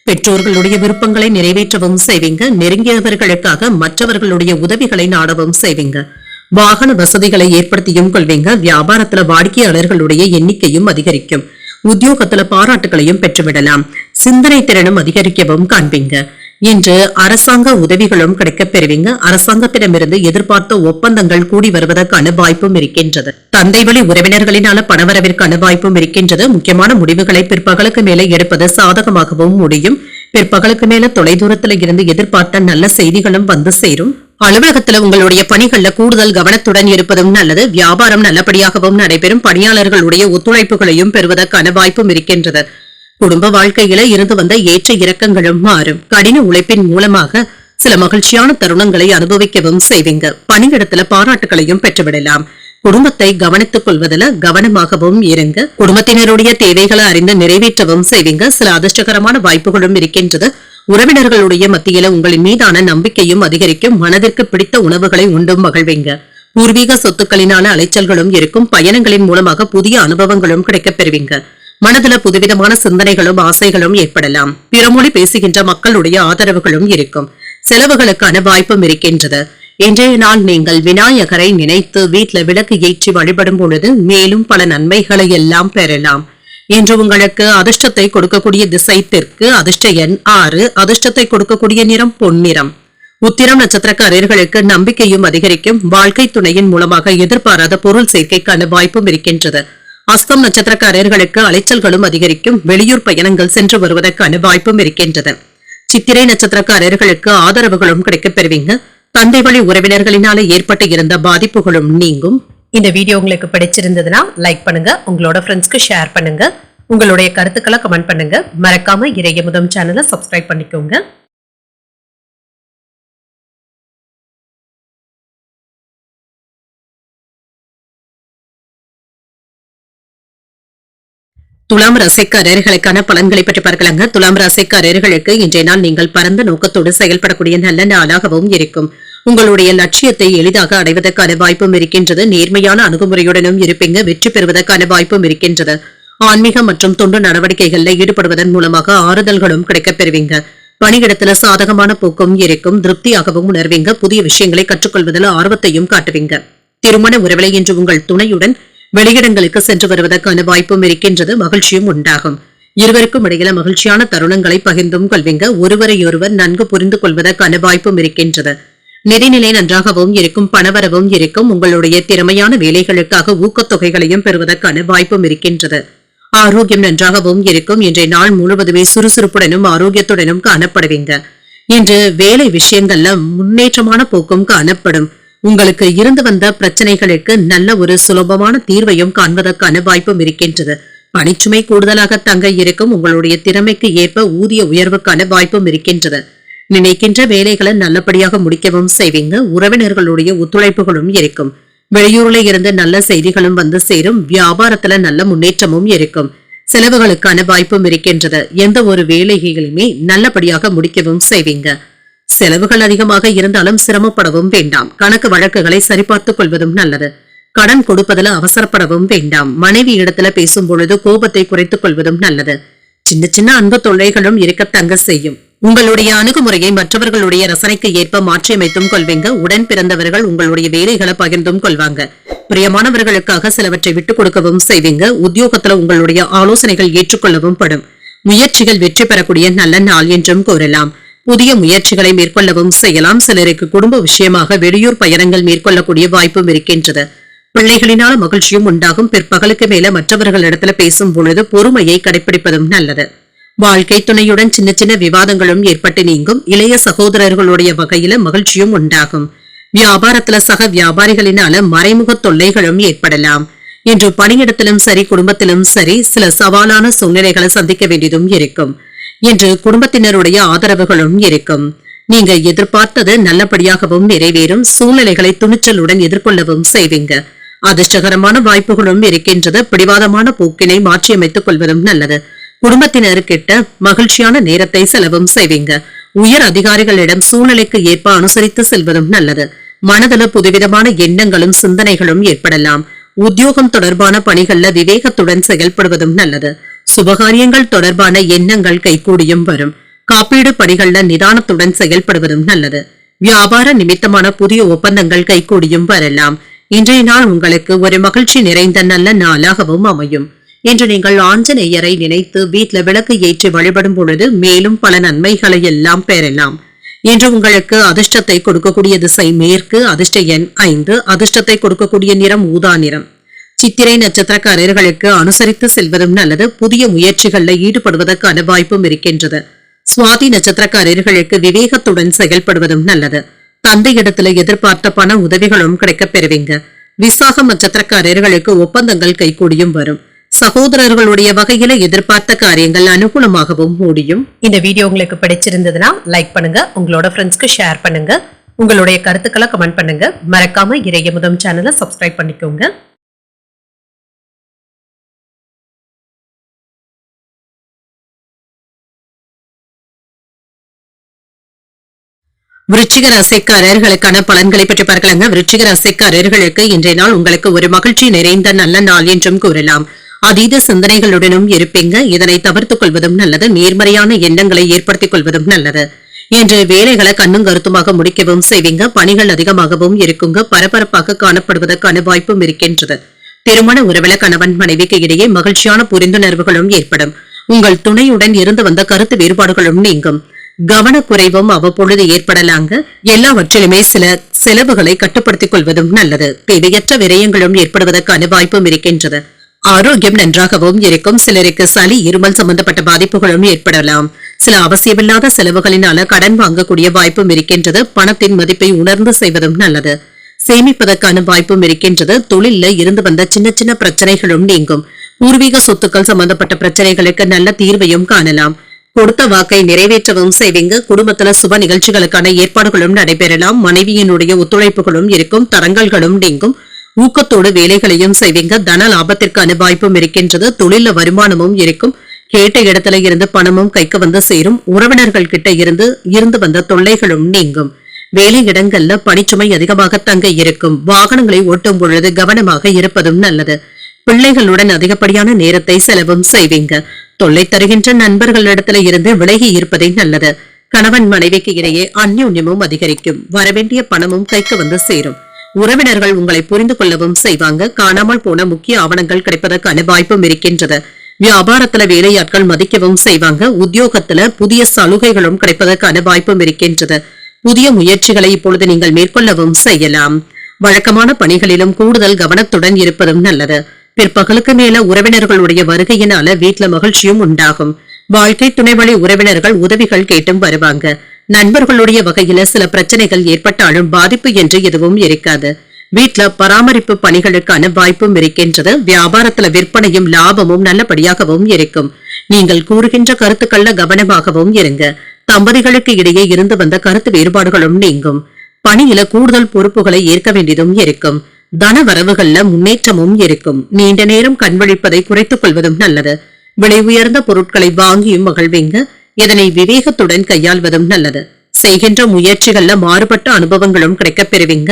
பெற்றோர்களுடைய விருப்பங்களை நிறைவேற்றவும் செய்வீங்க. நெருங்கியவர்களுக்காக மற்றவர்களுடைய உதவிகளை நாடவும் செய்வீங்க. வாகன வசதிகளை ஏற்படுத்தியும் கொள்வீங்க. வியாபாரத்துல வாடிக்கையாளர்களுடைய எண்ணிக்கையும் அதிகரிக்கும். உத்தியோகத்துல பாராட்டுகளையும் பெற்றுவிடலாம். சிந்தனை திறனும் அதிகரிக்கவும் காண்பீங்க. இன்று அரசாங்க உதவிகளும் கிடைக்கப் பெறுவீங்க. அரசாங்கத்திடமிருந்து எதிர்பார்த்த ஒப்பந்தங்கள் கூடி வருவதற்கான வாய்ப்பும் இருக்கின்றது. தந்தை வழி உறவினர்களினால பணவரவிற்கான வாய்ப்பும் இருக்கின்றது. முக்கியமான முடிவுகளை பிற்பகலுக்கு மேலே எடுப்பது சாதகமாகவும் முடியும். பிற்பகலுக்கு மேல தொலைதூரத்துல இருந்து எதிர்பார்த்த நல்ல செய்திகளும் வந்து சேரும். அலுவலகத்துல உங்களுடைய பணிகள்ல கூடுதல் கவனத்துடன் இருப்பதும் நல்லது. வியாபாரம் நல்லபடியாகவும் நடைபெறும். பணியாளர்களுடைய ஒத்துழைப்புகளையும் பெறுவதற்கான வாய்ப்பும் இருக்கின்றது. குடும்ப வாழ்க்கையில இருந்து வந்த ஏற்ற இறக்கங்களும் மாறும். கடின உழைப்பின் மூலமாக சில மகிழ்ச்சியான தருணங்களை அனுபவிக்கவும் செய்வீங்க. பணியிடத்துல பாராட்டுகளையும் பெற்றுவிடலாம். குடும்பத்தை கவனித்துக் கொள்வதில் கவனமாகவும் இருங்க. குடும்பத்தினருடைய தேவைகளை அறிந்து நிறைவேற்றவும் செய்வீங்க. சில அதிர்ஷ்டகரமான வாய்ப்புகளும் இருக்கின்றது. உறவினர்களுடைய மத்தியில உங்களின் மீதான நம்பிக்கையும் அதிகரிக்கும். மனதிற்கு பிடித்த உணவுகளை உண்டும் மகிழ்வீங்க. பூர்வீக சொத்துக்களினால அலைச்சல்களும் இருக்கும். பயணங்களின் மூலமாக புதிய அனுபவங்களும் கிடைக்கப் பெறுவீங்க. மனதுல புதுவிதமான சிந்தனைகளும் ஆசைகளும் ஏற்படலாம். பிறமொழி பேசுகின்ற மக்களுடைய ஆதரவுகளும் இருக்கும். செலவுகளுக்கான வாய்ப்பும் இருக்கின்றது. இன்றைய நாள் நீங்கள் விநாயகரை நினைத்து வீட்டுல விளக்கு ஏற்றி வழிபடும் பொழுது மேலும் பல நன்மைகளை எல்லாம் பெறலாம். இன்று உங்களுக்கு அதிர்ஷ்டத்தை கொடுக்கக்கூடிய திசை தெற்கு, அதிர்ஷ்ட எண் 6, அதிர்ஷ்டத்தை கொடுக்கக்கூடிய நிறம் பொன்னிறம். உத்திரம் நட்சத்திரக்காரர்களுக்கு நம்பிக்கையும் அதிகரிக்கும். வாழ்க்கை துணையின் மூலமாக எதிர்பாராத பொருள் சேர்க்கைக்கான வாய்ப்பும் இருக்கின்றது. அஸ்தம் நட்சத்திரக்காரர்களுக்கு அலைச்சல்களும் அதிகரிக்கும். வெளியூர் பயணங்கள் சென்று வருவதற்கான வாய்ப்பும் இருக்கின்றது. சித்திரை நட்சத்திரக்காரர்களுக்கு ஆதரவுகளும் கிடைக்கப் பெறுவீங்க. தந்தை வழி உறவினர்களினால ஏற்பட்டு இருந்த பாதிப்புகளும் நீங்கும். இந்த வீடியோ உங்களுக்கு பிடிச்சிருந்ததுன்னா லைக் பண்ணுங்க, உங்களோட ஃப்ரெண்ட்ஸ்க்கு ஷேர் பண்ணுங்க, உங்களுடைய கருத்துக்களை கமெண்ட் பண்ணுங்க. மறக்காம இறையமுதம் சேனலை சப்ஸ்கிரைப் பண்ணிக்கோங்க. துலாம் ராசிக்காரர்களுக்கான பலன்களை பற்றி பார்க்கலாங்க. துலாம் ராசிக்காரர்களுக்கு இன்றைய நாள் நீங்கள் பரந்த நோக்கத்தோடு செயல்படக்கூடிய நல்ல நாளாகவும் இருக்கும். உங்களுடைய லட்சியத்தை எளிதாக அடைவதற்கான வாய்ப்பும் இருக்கின்றது. நேர்மையான அணுகுமுறையுடனும் இருப்பீங்க. வெற்றி பெறுவதற்கான வாய்ப்பும் இருக்கின்றது. ஆன்மீக மற்றும் தொண்டு நடவடிக்கைகளில் ஈடுபடுவதன் மூலமாக ஆறுதல்களும் கிடைக்கப் பெறுவீங்க. பணியிடத்துல சாதகமான போக்கும் இருக்கும். திருப்தியாகவும் உணர்வீங்க. புதிய விஷயங்களை கற்றுக்கொள்வதில் ஆர்வத்தையும் காட்டுவீங்க. திருமண உறவிலை இன்று உங்கள் துணையுடன் வெளியிடங்களுக்கு சென்று வருவதற்கான வாய்ப்பும் இருக்கின்றது. மகிழ்ச்சியும் உண்டாகும். இருவருக்கும் இடையில மகிழ்ச்சியான தருணங்களை பகிர்ந்தும் கொள்வீங்க. ஒருவரையொருவர் நன்கு புரிந்து கொள்வதற்கான வாய்ப்பும் இருக்கின்றது. நிதிநிலை நன்றாகவும் இருக்கும். பணவரவும் இருக்கும். உங்களுடைய திறமையான வேலைகளுக்காக ஊக்கத்தொகைகளையும் பெறுவதற்கான வாய்ப்பும் இருக்கின்றது. ஆரோக்கியம் நன்றாகவும் இருக்கும். இன்றைய நாள் முழுவதுமே சுறுசுறுப்புடனும் ஆரோக்கியத்துடனும் காணப்படுவீங்க. இன்று வேலை விஷயங்கள்ல முன்னேற்றமான போக்கும் காணப்படும். உங்களுக்கு இருந்து வந்த பிரச்சனைகளுக்கு நல்ல ஒரு சுலபமான தீர்வையும் காண்பதற்கான வாய்ப்பும் இருக்கின்றது. பணிச்சுமை கூடுதலாக தங்க இருக்கும். உங்களுடைய திறமைக்கு ஏற்ப ஊதிய உயர்வுக்கான வாய்ப்பும் இருக்கின்றது. நினைக்கின்ற வேலைகளை நல்லபடியாக முடிக்கவும் செய்வீங்க. உறவினர்களுடைய ஒத்துழைப்புகளும் இருக்கும். வெளியூர்ல இருந்து நல்ல செய்திகளும் வந்து சேரும். வியாபாரத்துல நல்ல முன்னேற்றமும் இருக்கும். செலவுகளுக்கான வாய்ப்பும் இருக்கின்றது. எந்த ஒரு வேலைகளுமே நல்லபடியாக முடிக்கவும் செய்வீங்க. செலவுகள் அதிகமாக இருந்தாலும் சிரமப்படவும் வேண்டாம். கணக்கு வழக்குகளை சரிபார்த்துக் கொள்வதும் நல்லது. கடன் கொடுப்பதில் அவசரப்படவும் வேண்டாம். மனைவி இடத்துல பேசும் பொழுது கோபத்தை குறைத்துக் கொள்வதும் நல்லது. சின்ன சின்ன அன்பு தொல்லைகளும் இருக்க தங்க செய்யும். உங்களுடைய அணுகுமுறையை மற்றவர்களுடைய ரசனைக்கு ஏற்ப மாற்றியமைத்தும் கொள்வீங்க. உடன் பிறந்தவர்கள் உங்களுடைய வேலைகளை பகிர்ந்தும் கொள்வாங்க. பிரியமானவர்களுக்காக சிலவற்றை விட்டுக் கொடுக்கவும் செய்வீங்க. உத்தியோகத்துல உங்களுடைய ஆலோசனைகள் ஏற்றுக்கொள்ளவும் படும். முயற்சிகள் வெற்றி பெறக்கூடிய நல்ல நாள் என்றும் கூறலாம். புதிய முயற்சிகளை மேற்கொள்ளவும் செய்யலாம். சிலருக்கு குடும்ப விஷயமாக வெளியூர் பயணங்கள் மேற்கொள்ளக்கூடிய வாய்ப்பும் இருக்கின்றது. பிள்ளைகளினால மகிழ்ச்சியும் உண்டாகும். பிற்பகலுக்கு மேல மற்றவர்களிடத்துல பேசும் பொழுது பொறுமையை கடைபிடிப்பதும் நல்லது. வாழ்க்கை துணையுடன் சின்ன சின்ன விவாதங்களும் ஏற்பட்டு நீங்கும். இளைய சகோதரர்களுடைய வகையில மகிழ்ச்சியும் உண்டாகும். வியாபாரத்துல சக வியாபாரிகளினால மறைமுக தொல்லைகளும் ஏற்படலாம். இன்று பணியிடத்திலும் சரி, குடும்பத்திலும் சரி சில சவாலான சூழ்நிலைகளை சந்திக்க வேண்டியதும் இருக்கும். இன்று குடும்பத்தினருடைய ஆதரவுகளும் இருக்கும். நீங்க எதிர்பார்த்தது நல்லபடியாகவும் நிறைவேறும். சூழ்நிலைகளை துணிச்சலுடன் எதிர்கொள்ளவும் செய்வீங்க. அதிர்ஷ்டகரமான வாய்ப்புகளும் இருக்கின்றது. பிடிவாதமான போக்கினை மாற்றியமைத்துக் கொள்வதும் நல்லது. குடும்பத்தினருக்கிட்ட மகிழ்ச்சியான நேரத்தை செலவும் செய்வீங்க. உயர் அதிகாரிகளிடம் சூழ்நிலைக்கு ஏற்ப அனுசரித்து செல்வதும் நல்லது. மனதில் புதுவிதமான எண்ணங்களும் சிந்தனைகளும் ஏற்படலாம். உத்தியோகம் தொடர்பான பணிகள்ல விவேகத்துடன் செயல்படுவதும் நல்லது. சுபகாரியங்கள் தொடர்பான எண்ணங்கள் கைகூடியும் வரும். காப்பீடு பணிகள்ல நிதானத்துடன் செயல்படுவதும் நல்லது. வியாபார நிமித்தமான புதிய ஒப்பந்தங்கள் கைகூடியும் வரலாம். இன்றைய நாள் உங்களுக்கு ஒரு மகிழ்ச்சி நிறைந்த நல்ல நாளாகவும் அமையும். இன்று நீங்கள் ஆஞ்சநேயரை நினைத்து வீட்டுல விளக்கு ஏற்றி வழிபடும் பொழுது மேலும் பல நன்மைகளை எல்லாம் பெறலாம். இன்று உங்களுக்கு அதிர்ஷ்டத்தை கொடுக்கக்கூடிய திசை மேற்கு, அதிர்ஷ்ட எண் 5, அதிர்ஷ்டத்தை கொடுக்கக்கூடிய நிறம் ஊதா நிறம். சித்திரை நட்சத்திரக்காரர்களுக்கு அனுசரித்து செல்வதும் நல்லது. புதிய முயற்சிகள்ல ஈடுபடுவதற்கான வாய்ப்பும் இருக்கின்றது. சுவாதி நட்சத்திரக்காரர்களுக்கு விவேகத்துடன் செயல்படுவதும் நல்லது. தந்தையிடத்துல எதிர்பார்த்த பண உதவிகளும் கிடைக்கப் பெறுவீங்க. விசாகம் நட்சத்திரக்காரர்களுக்கு ஒப்பந்தங்கள் கைகூடியும் வரும். சகோதரர்களுடைய வகையில எதிர்பார்த்த காரியங்கள் அனுகூலமாகவும் முடியும். இந்த வீடியோ உங்களுக்கு பிடிச்சிருந்ததுன்னா லைக் பண்ணுங்க, உங்களோட ஃப்ரெண்ட்ஸ்க்கு ஷேர் பண்ணுங்க, உங்களுடைய கருத்துக்களை கமெண்ட் பண்ணுங்க. மறக்காம இறையமுதம் சேனலை சப்ஸ்கிரைப் பண்ணிக்கோங்க. விருச்சிக ராசிக்காரர்களுக்கான பலன்களை பற்றி பார்க்கலாங்க. விருச்சிக ராசிக்காரர்களுக்கு இன்றைய நாள் உங்களுக்கு ஒரு மகிழ்ச்சி நிறைந்த நல்ல நாள் என்றும் கூறலாம். அதீத சிந்தனைகளுடனும் இருப்பீங்க. இதனை தவிர்த்துக் கொள்வதும் நல்லது. நேர்மறையான எண்ணங்களை ஏற்படுத்திக் கொள்வதும் நல்லது. இன்று வேலைகளை கண்ணும் கருத்துமாக முடிக்கவும் செய்வீங்க. பணிகள் அதிகமாகவும் இருக்குங்க. பரபரப்பாக காணப்படுவதற்கான வாய்ப்பும் இருக்கின்றது. திருமண உறவில கணவன் மனைவிக்கு இடையே மகிழ்ச்சியான புரிந்துணர்வுகளும் ஏற்படும். உங்கள் துணையுடன் இருந்து வந்த கருத்து வேறுபாடுகளும் நீங்கும். கவனக்குறைவும் அவ்வப்பொழுது ஏற்படலாங்க. எல்லாவற்றிலுமே சில செலவுகளை கட்டுப்படுத்திக் கொள்வதும் நல்லது. தேவையற்ற விரயங்களும் ஏற்படுவதற்கான வாய்ப்பும் இருக்கின்றது. ஆரோக்கியம் நன்றாகவும் இருக்கும். சிலருக்கு சளி இருமல் சம்பந்தப்பட்ட பாதிப்புகளும் ஏற்படலாம். சில அவசியமில்லாத செலவுகளினால கடன் வாங்கக்கூடிய வாய்ப்பும் இருக்கின்றது. பணத்தின் மதிப்பை உணர்ந்து செய்வதும் நல்லது. சேமிப்பதற்கான வாய்ப்பும் இருக்கின்றது. தொழில இருந்து வந்த சின்ன சின்ன பிரச்சனைகளும் நீங்கும். பூர்வீக சொத்துக்கள் சம்பந்தப்பட்ட பிரச்சனைகளுக்கு நல்ல தீர்வையும் காணலாம். கொடுத்த வாக்கை நிறைவேற்றவும் செய்வீங்க. குடும்பத்துல சுப நிகழ்ச்சிகளுக்கான ஏற்பாடுகளும் நடைபெறலாம். மனைவியினுடைய ஒத்துழைப்புகளும் இருக்கும். தடங்கல்களும் நீங்கும். ஊக்கத்தோடு வேலைகளையும் செய்வீங்க. தன லாபத்திற்கான வாய்ப்பும் இருக்கின்றது. தொழில வருமானமும் இருக்கும். கேட்ட இடத்துல இருந்து பணமும் கைக்கு வந்து சேரும். உறவினர்கள் கிட்ட இருந்து வந்த தொல்லைகளும் நீங்கும். வேலை இடங்கள்ல பணிச்சுமை அதிகமாக தங்க இருக்கும். வாகனங்களை ஓட்டும் பொழுது கவனமாக இருப்பதும் நல்லது. பிள்ளைகளுடன் அதிகப்படியான நேரத்தை செலவும் செய்வீங்க. தொல்லை தருகின்ற நண்பர்களிடத்துல இருந்து விலகி இருப்பதே நல்லது. கணவன் மனைவிக்கு இடையே அந்யோன்யமும் அதிகரிக்கும். வரவேண்டிய பணமும் கைக்கு வந்து சேரும். உறவினர்கள் உங்களை புரிந்து கொள்ளவும் செய்வாங்க. காணாமல் போன முக்கிய ஆவணங்கள் கிடைப்பதற்கான வாய்ப்பும் இருக்கின்றது. வியாபாரத்துல வேலையாட்கள் மதிக்கவும் செய்வாங்க. உத்தியோகத்துல புதிய சலுகைகளும் கிடைப்பதற்கான வாய்ப்பும் இருக்கின்றது. புதிய முயற்சிகளை இப்பொழுது நீங்கள் மேற்கொள்ளவும் செய்யலாம். வழக்கமான பணிகளிலும் கூடுதல் கவனத்துடன் இருப்பதும் நல்லது. பிற்பகலுக்கு மேல உறவினர்களுடைய வருகையினால வீட்டுல மகிழ்ச்சியும் உண்டாகும். வாழ்க்கை துணை வழி உறவினர்கள் உதவிகள் கேட்டும் வருவாங்க. நண்பர்களுடைய வகையில சில பிரச்சனைகள் ஏற்பட்டாலும் பாதிப்பு என்று எதுவும் இருக்காது. வீட்டுல பராமரிப்பு பணிகளுக்கான வாய்ப்பும் இருக்கின்றது. வியாபாரத்துல விற்பனையும் லாபமும் நல்லபடியாகவும் இருக்கும். நீங்கள் கூறுகின்ற கருத்துக்கள்ல கவனமாகவும் இருங்க. தம்பதிகளுக்கு இடையே இருந்து வந்த கருத்து வேறுபாடுகளும் நீங்கும். பணியில கூடுதல் பொறுப்புகளை ஏற்க வேண்டியதும் இருக்கும். தன வரவுகள்ல முன்னேற்றமும் இருக்கும். நீண்ட நேரம் கண்விழிப்பதை குறைத்துக் கொள்வதும் நல்லது. விலை உயர்ந்த பொருட்களை வாங்கியும் மகிழ்வீங்க. இதனை விவேகத்துடன் கையாள்வதும் நல்லது. செய்கின்ற முயற்சிகள்ல மாறுபட்ட அனுபவங்களும் கிடைக்கப் பெறுவீங்க.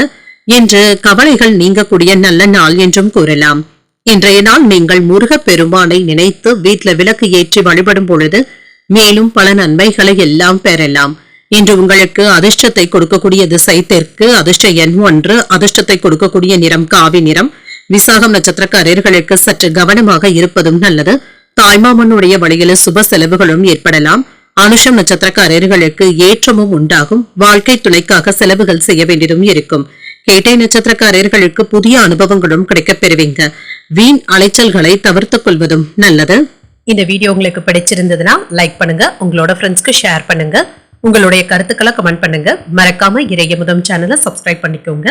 என்று கவலைகள் நீங்கக்கூடிய நல்ல நாள் என்றும் கூறலாம். இன்றைய நாள் நீங்கள் முருகப் பெருமானை நினைத்து வீட்டுல விளக்கு ஏற்றி வழிபடும் பொழுது மேலும் பல நன்மைகளை எல்லாம் பெறலாம். இன்று உங்களுக்கு அதிர்ஷ்டத்தை கொடுக்கக்கூடிய திசை தெற்கு. அதிர்ஷ்ட எண் 1. அதிர்ஷ்டத்தை கொடுக்கக்கூடிய நிறம் காவி நிறம். விசாகம் நட்சத்திரக்காரர்களுக்கு சற்று கவனமாக இருப்பதும் நல்லது. தாய்மாமனுடைய வழியில சுப செலவுகளும் ஏற்படலாம். அனுஷம் நட்சத்திரக்காரர்களுக்கு ஏற்றமும் உண்டாகும். வாழ்க்கை துணைக்காக செலவுகள் செய்ய வேண்டியதும் இருக்கும். கேட்டை நட்சத்திரக்காரர்களுக்கு புதிய அனுபவங்களும் கிடைக்கப் பெறுவீங்க. வீண் அலைச்சல்களை தவிர்த்துக் கொள்வதும் நல்லது. இந்த வீடியோ உங்களுக்கு பிடிச்சிருந்ததுன்னா லைக் பண்ணுங்க. உங்களோட ஃப்ரெண்ட்ஸ்க்கு ஷேர் பண்ணுங்க. உங்களுடைய கருத்துக்களை கமெண்ட் பண்ணுங்க. மறக்காம இறையமுதம் சேனலை சப்ஸ்கிரைப் பண்ணிக்கோங்க.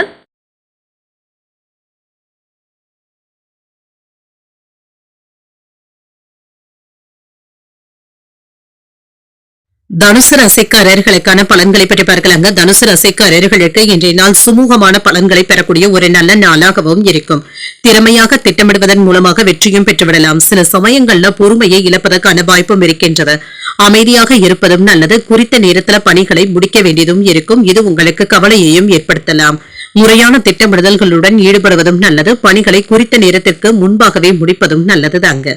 தனுசு ராசிக்காரர்களுக்கான பலன்களை பற்றி பார்க்கலாங்க. தனுசு ராசிக்காரர்களுக்கு இன்றைய நாள் சுமூகமான பலன்களை பெறக்கூடிய ஒரு நல்ல நாளாகவும் இருக்கும். திறமையாக திட்டமிடுவதன் மூலமாக வெற்றியும் பெற்றுவிடலாம். சில சமயங்கள்ல பொறுமையை இழப்பதற்கான வாய்ப்பும் இருக்கின்றது. அமைதியாக இருப்பதும் நல்லது. குறித்த நேரத்துல பணிகளை முடிக்க வேண்டியதும் இருக்கும். இது உங்களுக்கு கவலையையும் ஏற்படுத்தலாம். முறையான திட்டமிடுதல்களுடன் ஈடுபடுவதும் நல்லது. பணிகளை குறித்த நேரத்திற்கு முன்பாகவே முடிப்பதும் நல்லது தாங்க.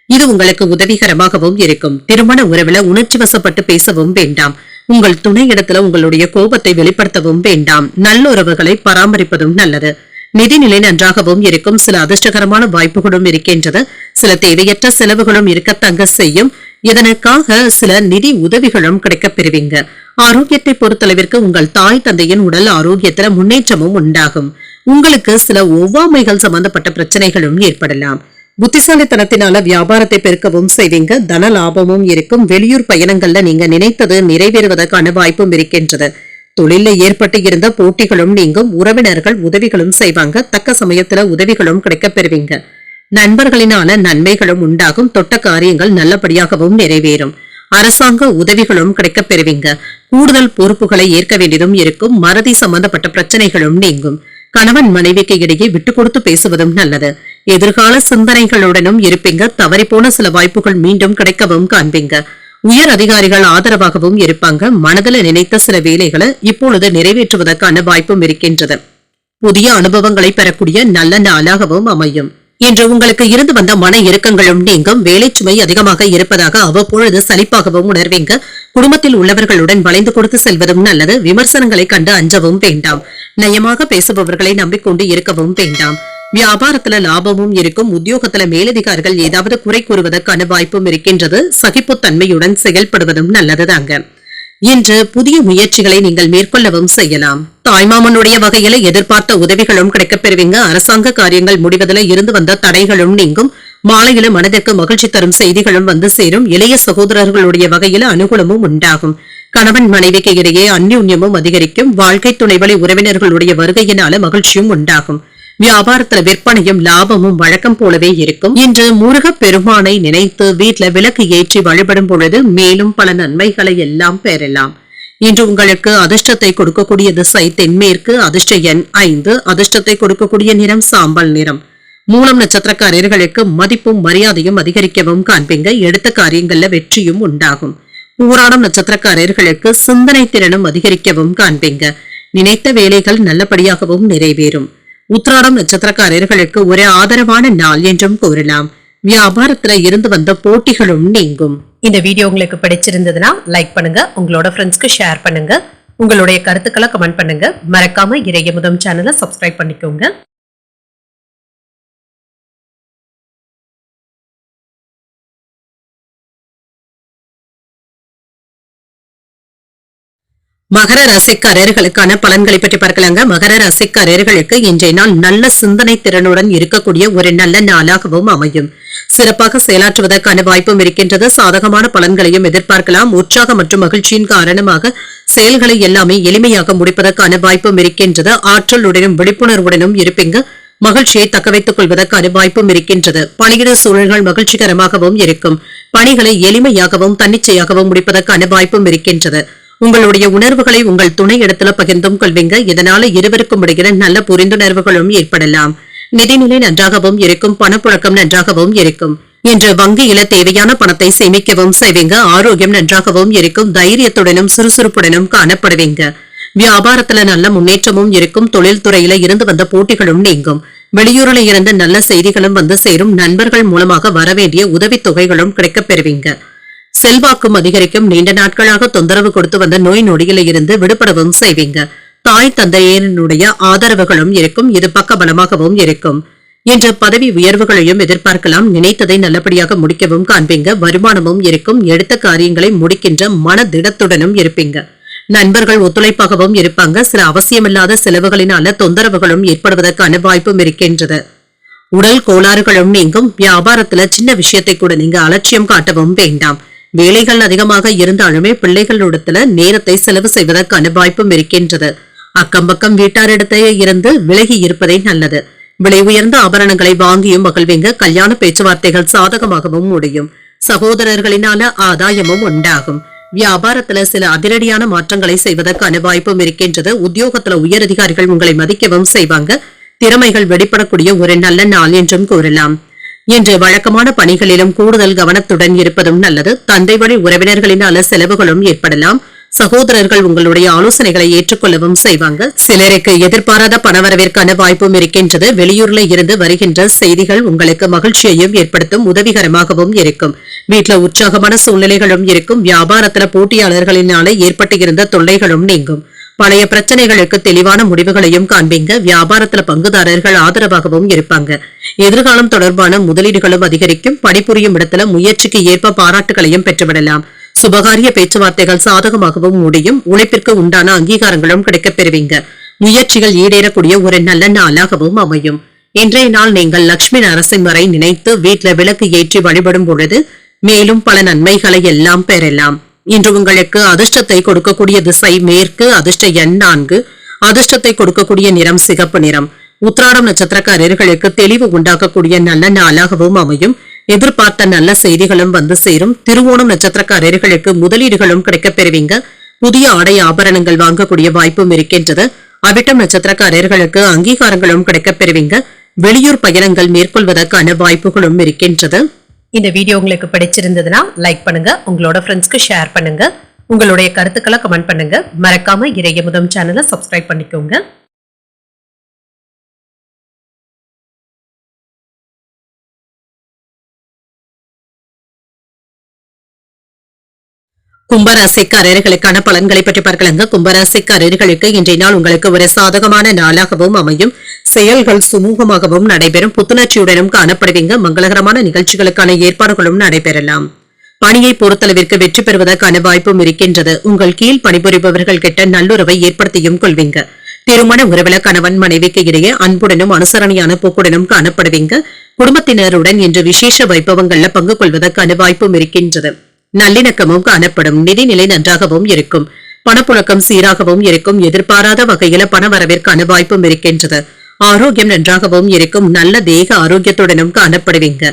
இது உங்களுக்கு உதவிகரமாகவும் இருக்கும். திருமண உறவுல உணர்ச்சி வசப்பட்டு பேசவும் வேண்டாம். உங்கள் துணை இடத்துல உங்களுடைய கோபத்தை வெளிப்படுத்தவும் வேண்டாம். நல்லுறவுகளை பராமரிப்பதும் நல்லது. நிதிநிலை நன்றாகவும் இருக்கும். சில அதிர்ஷ்டகரமான வாய்ப்புகளும் இருக்கின்றது. சில தேவையற்ற செலவுகளும் இருக்கத்தங்க செய்யும். இதனுக்காக சில நிதி உதவிகளும் கிடைக்கப் பெறுவீங்க. ஆரோக்கியத்தை பொறுத்தளவிற்கு உங்கள் தாய் தந்தையின் உடல் ஆரோக்கியத்துல முன்னேற்றமும் உண்டாகும். உங்களுக்கு சில ஒவ்வாமைகள் சம்பந்தப்பட்ட பிரச்சனைகளும் ஏற்படலாம். புத்திசாலித்தனத்தினால வியாபாரத்தை பெருக்கவும் செய்வீங்க. தன லாபமும் இருக்கும். வெளியூர் பயணங்கள்ல நீங்க நினைத்தது நிறைவேறுவதற்கான வாய்ப்பும் இருக்கின்றது. தொழில ஏற்பட்டு இருந்த போட்டிகளும் நீங்கும். உறவினர்கள் உதவிகளும் செய்வாங்க. தக்க சமயத்துல உதவிகளும் கிடைக்கப் பெறுவீங்க. நண்பர்களினால நன்மைகளும் உண்டாகும். தொட்ட காரியங்கள் நல்லபடியாகவும் நிறைவேறும். அரசாங்க உதவிகளும் கிடைக்கப் பெறுவீங்க. கூடுதல் பொறுப்புகளை ஏற்க வேண்டியதும் இருக்கும். மறதி சம்பந்தப்பட்ட பிரச்சனைகளும் நீங்கும். கணவன் மனைவிக்கு இடையே விட்டு கொடுத்து பேசுவதும் நல்லது. எதிர்கால சிந்தனைகளுடனும் இருப்பீங்க. தவறிப்போன சில வாய்ப்புகள் மீண்டும் கிடைக்கவும் காண்பீங்க. உயர் அதிகாரிகள் ஆதரவாகவும் இருப்பாங்க. மனதில் நினைத்த சில வேலைகளை இப்பொழுது நிறைவேற்றுவதற்கான வாய்ப்பும் இருக்கின்றது. புதிய அனுபவங்களை பெறக்கூடிய நல்ல நாளாகவும் அமையும். இன்று உங்களுக்கு இருந்து வந்த மன இறுக்கங்களும் நீங்கும். வேலை சுமை அதிகமாக இருப்பதாக அவ்வப்பொழுது சலிப்பாகவும் உணர்வீங்க. குடும்பத்தில் உள்ளவர்களுடன் வளைந்து கொடுத்து செல்வதும் நல்லது. விமர்சனங்களை கண்டு அஞ்சவும் வேண்டாம். நயமாக பேசுபவர்களை நம்பிக்கொண்டு இருக்கவும் வேண்டாம். வியாபாரத்துல லாபமும் இருக்கும். உத்தியோகத்துல மேலதிகாரிகள் ஏதாவது குறை கூறுவதற்கான வாய்ப்பும் இருக்கின்றது. சகிப்புத்தன்மையுடன் செயல்படுவதும் நல்லதுதாங்க. இன்று புதிய முயற்சிகளை நீங்கள் மேற்கொள்ளவும் செய்யலாம். தாய்மாமனுடைய வகையில எதிர்பார்த்த உதவிகளும் கிடைக்கப் பெறுவீங்க. அரசாங்க காரியங்கள் முடிவதில் இருந்து வந்த தடைகளும் நீங்கும். மாலையில மனதிற்கு மகிழ்ச்சி தரும் செய்திகளும் வந்து சேரும். இளைய சகோதரர்களுடைய வகையில அனுகூலமும் உண்டாகும். கணவன் மனைவிக்கு இடையே அந்யோன்யமும் அதிகரிக்கும். வாழ்க்கை துணைவழி உறவினர்களுடைய வருகையினால மகிழ்ச்சியும் உண்டாகும். வியாபாரத்துல விற்பனையும் லாபமும் வழக்கம் போலவே இருக்கும். இன்று முருகப் பெருமானை நினைத்து வீட்டுல விளக்கு ஏற்றி வழிபடும் பொழுது மேலும் பல நன்மைகளை எல்லாம் பெறலாம். இன்று உங்களுக்கு அதிர்ஷ்டத்தை கொடுக்கக்கூடிய திசை தென்மேற்கு. அதிர்ஷ்ட எண் 5. அதிர்ஷ்டத்தை கொடுக்கக்கூடிய நிறம் சாம்பல் நிறம். மூலம் நட்சத்திரக்காரர்களுக்கு மதிப்பும் மரியாதையும் அதிகரிக்கவும் காண்பீங்க. எடுத்த காரியங்கள்ல வெற்றியும் உண்டாகும். பூராடம் நட்சத்திரக்காரர்களுக்கு சிந்தனை திறனும் அதிகரிக்கவும் காண்பீங்க. நினைத்த வேலைகள் நல்லபடியாகவும் நிறைவேறும். உத்திராடம் நட்சத்திரக்காரர்களுக்கு ஒரு ஆதரவான நாள் என்றும் கூறலாம். வியாபாரத்துல இருந்து வந்த போட்டிகளும் நீங்கும். இந்த வீடியோ உங்களுக்கு பிடிச்சிருந்ததுன்னா லைக் பண்ணுங்க. உங்களோட ஃப்ரெண்ட்ஸ்க்கு ஷேர் பண்ணுங்க. உங்களுடைய கருத்துக்களை கமெண்ட் பண்ணுங்க. மறக்காம இறையமுதம் சேனலை சப்ஸ்கிரைப் பண்ணிக்கோங்க. மகர ராசிக்காரர்களுக்கான பலன்களை பற்றி பார்க்கலாங்க. மகர ராசிக்காரர்களுக்கு இன்றைய நாள் நல்ல சிந்தனை திறனுடன் இருக்கக்கூடிய ஒரு நல்ல நாளாகவும் அமையும். சிறப்பாக செயலாற்றுவதற்கான வாய்ப்பும் இருக்கின்றது. சாதகமான பலன்களையும் எதிர்பார்க்கலாம். உற்சாகம் மற்றும் மகிழ்ச்சியின் காரணமாக செயல்களை எல்லாமே எளிமையாக முடிப்பதற்கான வாய்ப்பும் இருக்கின்றது. ஆற்றலுடனும் விழிப்புணர்வுடனும் இருப்பீங்க. மகிழ்ச்சியை தக்க வைத்துக் கொள்வதற்கான வாய்ப்பும் இருக்கின்றது. பணியிட சூழல்கள் மகிழ்ச்சிகரமாகவும் இருக்கும். பணிகளை எளிமையாகவும் தன்னிச்சையாகவும் முடிப்பதற்கான வாய்ப்பும் இருக்கின்றது. உங்களுடைய உணர்வுகளை உங்கள் துணை இடத்துல பகிர்ந்தும் கொள்வீங்க. இதனால இருவருக்கும் இடையில நல்ல புரிந்துணர்வுகளும் ஏற்படலாம். நிதிநிலை நன்றாகவும் இருக்கும். பணப்புழக்கம் நன்றாகவும் இருக்கும். இன்று வங்கியில தேவையான பணத்தை சேமிக்கவும் செய்வீங்க. ஆரோக்கியம் நன்றாகவும் இருக்கும். தைரியத்துடனும் சுறுசுறுப்புடனும் காணப்படுவீங்க. வியாபாரத்துல நல்ல முன்னேற்றமும் இருக்கும். தொழில் துறையில இருந்து வந்த போட்டிகளும் நீங்கும். வெளியூரில் இருந்து நல்ல செய்திகளும் வந்து சேரும். நண்பர்கள் மூலமாக வரவேண்டிய உதவித்தொகைகளும் கிடைக்கப் பெறுவீங்க. செல்வாக்கும் அதிகரிக்கும். நீண்ட நாட்களாக தொந்தரவு கொடுத்து வந்த நோய் நொடியில இருந்து விடுபடவும் செய்வீங்க. தாய் தந்தையினுடைய ஆதரவுகளும் இருக்கும். இது பக்க பலமாகவும் இருக்கும். இன்று பதவி உயர்வுகளையும் எதிர்பார்க்கலாம். நினைத்ததை நல்லபடியாக முடிக்கவும் காண்பீங்க. வருமானமும் இருக்கும். எடுத்த காரியங்களை முடிக்கின்ற மனதிடத்துடனும் இருப்பீங்க. நண்பர்கள் ஒத்துழைப்பாகவும் இருப்பாங்க. சில அவசியமில்லாத செலவுகளினால தொந்தரவுகளும் ஏற்படுவதற்கான வாய்ப்பும் இருக்கின்றது. உடல் கோளாறுகளும் நீங்கும். வியாபாரத்துல சின்ன விஷயத்தை கூட நீங்க அலட்சியம் காட்டவும் வேண்டாம். வேலைகள் அதிகமாக இருந்தாலுமே பிள்ளைகளிடத்துல நேரத்தை செலவு செய்வதற்கான வாய்ப்பும் இருக்கின்றது. அக்கம் பக்கம் வீட்டாரிடத்தே இருந்து விலகி இருப்பதே நல்லது. விலை உயர்ந்த ஆபரணங்களை வாங்கியும் மகிழ்வீங்க. கல்யாண பேச்சுவார்த்தைகள் சாதகமாகவும் முடியும். சகோதரர்களினால ஆதாயமும் உண்டாகும். வியாபாரத்துல சில அதிரடியான மாற்றங்களை செய்வதற்கான வாய்ப்பும் இருக்கின்றது. உத்தியோகத்துல உயர் அதிகாரிகள் உங்களை மதிக்கவும் செய்வாங்க. திறமைகள் வெளிப்படக்கூடிய ஒரு நல்ல நாள் என்றும் கூறலாம். இன்று வழக்கமான பணிகளிலும் கூடுதல் கவனத்துடன் இருப்பதும் நல்லது. தந்தை வழி உறவினர்களினால செலவுகளும் ஏற்படலாம். சகோதரர்கள் உங்களுடைய ஆலோசனைகளை ஏற்றுக்கொள்ளவும் செய்வாங்க. சிலருக்கு எதிர்பாராத பணவரவிற்கான வாய்ப்பும் இருக்கின்றது. வெளியூர்ல இருந்து வருகின்ற செய்திகள் உங்களுக்கு மகிழ்ச்சியையும் ஏற்படுத்தும். உதவிகரமாகவும் இருக்கும். வீட்டுல உற்சாகமான சூழ்நிலைகளும் இருக்கும். வியாபாரத்துல போட்டியாளர்களினால ஏற்பட்டு இருந்த தொல்லைகளும் நீங்கும். பழைய பிரச்சனைகளுக்கு தெளிவான முடிவுகளையும் காண்பீங்க. வியாபாரத்துல பங்குதாரர்கள் ஆதரவாகவும் இருப்பாங்க. எதிர்காலம் தொடர்பான முதலீடுகளும் அதிகரிக்கும். பணிபுரியும் இடத்துல முயற்சிக்கு ஏற்ப பாராட்டுகளையும் பெற்றுவிடலாம். சுபகாரிய பேச்சுவார்த்தைகள் சாதகமாகவும் முடியும். உழைப்பிற்கு உண்டான அங்கீகாரங்களும் கிடைக்கப் பெறுவீங்க. முயற்சிகள் ஈடேறக்கூடிய ஒரு நல்ல நாளாகவும் அமையும். இன்றைய நாள் நீங்கள் லட்சுமி நரசிம்மரை நினைத்து வீட்டுல விளக்கு ஏற்றி வழிபடும் பொழுது மேலும் பல நன்மைகளை எல்லாம் பெறலாம். இன்று உங்களுக்கு அதிர்ஷ்டத்தை கொடுக்கக்கூடிய திசை மேற்கு. அதிர்ஷ்ட எண் 4. அதிர்ஷ்டத்தை கொடுக்கக்கூடிய நிறம் சிகப்பு நிறம். உத்திராடம் நட்சத்திரக்காரர்களுக்கு தெளிவு உண்டாக்கக்கூடிய நல்ல நாளாகவும் அமையும். எதிர்பார்த்த நல்ல செய்திகளும் வந்து சேரும். திருவோணம் நட்சத்திரக்காரர்களுக்கு முதலீடுகளும் கிடைக்கப் பெறுவீங்க. புதிய ஆடை ஆபரணங்கள் வாங்கக்கூடிய வாய்ப்பும் இருக்கின்றது. அவிட்டம் நட்சத்திரக்காரர்களுக்கு அங்கீகாரங்களும் கிடைக்கப் பெறுவீங்க. வெளியூர் பயணங்கள் மேற்கொள்வதற்கான வாய்ப்புகளும் இருக்கின்றது. இந்த வீடியோ உங்களுக்கு பிடிச்சிருந்ததுன்னா லைக் பண்ணுங்க, உங்களோட ஃப்ரெண்ட்ஸ்க்கு ஷேர் பண்ணுங்க, உங்களுடைய கருத்துக்களை கமெண்ட் பண்ணுங்க. மறக்காம இறையமுதம் சேனலை சப்ஸ்கிரைப் பண்ணிக்கோங்க. கும்பராசிக்காரர்களுக்கான பலன்களை பற்றி பார்க்கலாங்க. கும்பராசிக்காரர்களுக்கு இன்றைய நாள் உங்களுக்கு ஒரு சாதகமான நாளாகவும் அமையும். செயல்கள் சுமூகமாகவும் நடைபெறும். புத்துணர்ச்சியுடனும் காணப்படுவீங்க. மங்களகரமான நிகழ்ச்சிகளுக்கான ஏற்பாடுகளும் நடைபெறலாம். பணியை பொறுத்தளவிற்கு வெற்றி பெறுவதற்கான வாய்ப்பும் இருக்கின்றது. உங்கள் கீழ் பணிபுரிபவர்கள் கிட்ட நல்லுறவை ஏற்படுத்தியும் கொள்வீங்க. திருமண உறவுல கணவன் மனைவிக்கு இடையே அன்புடனும் அனுசரணையான போக்குடனும் காணப்படுவீங்க. குடும்பத்தினருடன் இன்று விசேஷ வைபவங்கள்ல பங்கு கொள்வதற்கான வாய்ப்பும் இருக்கின்றது. நல்லிணக்கமும் காணப்படும். நிதிநிலை நன்றாகவும் இருக்கும். பணப்புழக்கம் சீராகவும் இருக்கும். எதிர்பாராத வகையில பண வரவிற்கான வாய்ப்பும் இருக்கின்றது. ஆரோக்கியம் நன்றாகவும் இருக்கும். நல்ல தேக ஆரோக்கியத்துடனும் காணப்படுவீங்க.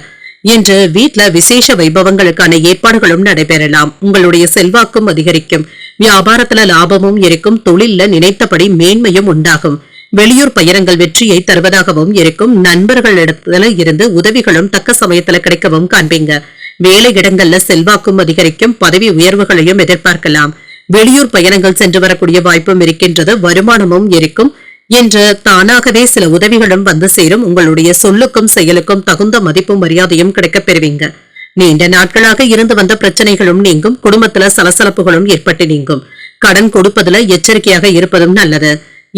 இன்று வீட்ல விசேஷ வைபவங்களுக்கான ஏற்பாடுகளும் நடைபெறலாம். உங்களுடைய செல்வாக்கும் அதிகரிக்கும். வியாபாரத்துல லாபமும் இருக்கும். தொழில்ல நினைத்தபடி மேன்மையும் உண்டாகும். வெளியூர் பயணங்கள் வெற்றியை தருவதாகவும் இருக்கும். நண்பர்களிடத்துல இருந்து உதவிகளும் தக்க சமயத்துல கிடைக்கவும் காண்பீங்க. வேலை இடங்கள்ல செல்வாக்கும் அதிகரிக்கும். பதவி உயர்வுகளையும் எதிர்பார்க்கலாம். வெளியூர் பயணங்கள் சென்று வரக்கூடிய வாய்ப்பும் இருக்கின்றது. வருமானமும் இருக்கும். என்று தானாகவே சில உதவிகளும் வந்து சேரும். உங்களுடைய சொல்லுக்கும் செயலுக்கும் தகுந்த மதிப்பும் மரியாதையும் கிடைக்கப் பெறுவீங்க. நீண்ட நாட்களாக இருந்து வந்த பிரச்சனைகளும் நீங்கும். குடும்பத்துல சலசலப்புகளும் ஏற்பட்டு நீங்கும். கடன் கொடுப்பதுல எச்சரிக்கையாக இருப்பதும் நல்லது.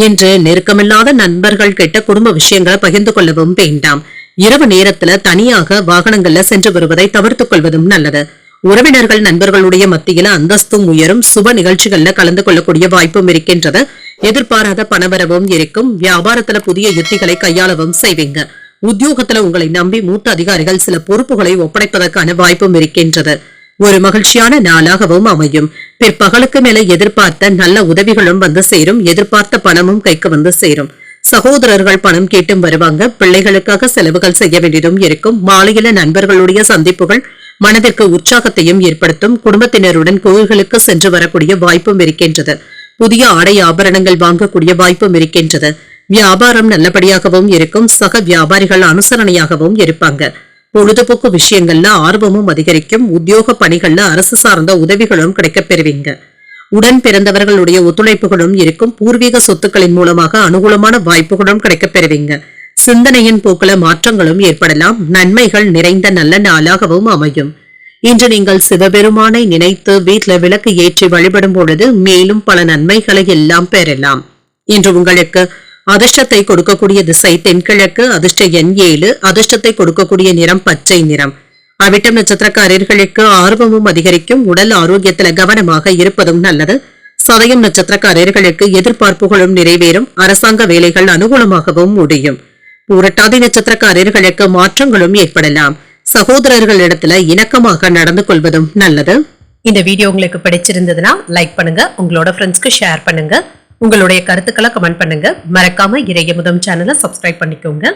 என்று நெருக்கமில்லாத நண்பர்கள் கிட்ட குடும்ப விஷயங்களை பகிர்ந்து கொள்ளவும் வேண்டாம். இரவு நேரத்துல தனியாக வாகனங்கள்ல சென்று வருவதை தவிர்த்துக் கொள்வதும் நல்லது. உறவினர்கள் நண்பர்களுடைய மத்தியில அந்தஸ்தும் உயரும். சுப நிகழ்ச்சிகள்ல கலந்து கொள்ளக்கூடிய வாய்ப்பும் இருக்கின்றது. எதிர்பாராத பணவரவும் இருக்கும். வியாபாரத்துல புதிய யுத்திகளை கையாளவும் செய்வீங்க. உத்தியோகத்துல உங்களை நம்பி மூத்த அதிகாரிகள் சில பொறுப்புகளை ஒப்படைப்பதற்கான வாய்ப்பும் இருக்கின்றது. ஒரு மகிழ்ச்சியான நாளாகவும் அமையும். பிற்பகலுக்கு மேல எதிர்பார்த்த நல்ல உதவிகளும் வந்து சேரும். எதிர்பார்த்த பணமும் கைக்கு வந்து சேரும். சகோதரர்கள் பணம் கேட்டும் வருவாங்க. பிள்ளைகளுக்காக செலவுகள் செய்ய வேண்டியதும் இருக்கும். மாலையில நண்பர்களுடைய சந்திப்புகள் மனதிற்கு உற்சாகத்தையும் ஏற்படுத்தும். குடும்பத்தினருடன் கோயில்களுக்கு சென்று வரக்கூடிய வாய்ப்பும் இருக்கின்றது. புதிய ஆடை ஆபரணங்கள் வாங்கக்கூடிய வாய்ப்பும் இருக்கின்றது. வியாபாரம் நல்லபடியாகவும் இருக்கும். சக வியாபாரிகள் அனுசரணையாகவும் இருப்பாங்க. பொழுதுபோக்கு விஷயங்கள்ல ஆர்வமும் அதிகரிக்கும். உத்தியோக பணிகள்ல அரசு சார்ந்த உதவிகளும் கிடைக்கப் பெறுவீங்க. உடன் பிறந்தவர்களுடைய ஒத்துழைப்புகளும் இருக்கும். பூர்வீக சொத்துக்களின் மூலமாக அனுகூலமான வாய்ப்புகளும் கிடைக்கப் பெறுவீங்க. சிந்தனையின் போக்குல மாற்றங்களும் ஏற்படலாம். நன்மைகள் நிறைந்த நல்ல நாளாகவும் அமையும். இன்று நீங்கள் சிவபெருமானை நினைத்து வீட்ல விளக்கு ஏற்றி வழிபடும் பொழுது மேலும் பல நன்மைகளை எல்லாம் பெறலாம். இன்று உங்களுக்கு அதிர்ஷ்டத்தை கொடுக்கக்கூடிய திசை தென்கிழக்கு. அதிர்ஷ்ட எண் 7. அதிர்ஷ்டத்தை கொடுக்கக்கூடிய நிறம் பச்சை நிறம். அவிட்டம் நட்சத்திரக்காரர்களுக்கு ஆர்வமும் அதிகரிக்கும். உடல் ஆரோக்கியத்துல கவனமாக இருப்பதும் நல்லது. சதயம் நட்சத்திரக்காரர்களுக்கு எதிர்பார்ப்புகளும் நிறைவேறும். அரசாங்க வேலைகள் அனுகூலமாகவும் முடியும். பூரட்டாதி நட்சத்திரக்காரர்களுக்கு மாற்றங்களும் ஏற்படலாம். சகோதரர்களிடத்துல இணக்கமாக நடந்து கொள்வதும் நல்லது. இந்த வீடியோ உங்களுக்கு பிடிச்சிருந்ததுன்னா லைக் பண்ணுங்க, உங்களோட ஃப்ரெண்ட்ஸ்க்கு ஷேர் பண்ணுங்க, உங்களுடைய கருத்துக்களை கமெண்ட் பண்ணுங்க. மறக்காம இறையமுதம் சேனலை சப்ஸ்கிரைப் பண்ணிக்கோங்க.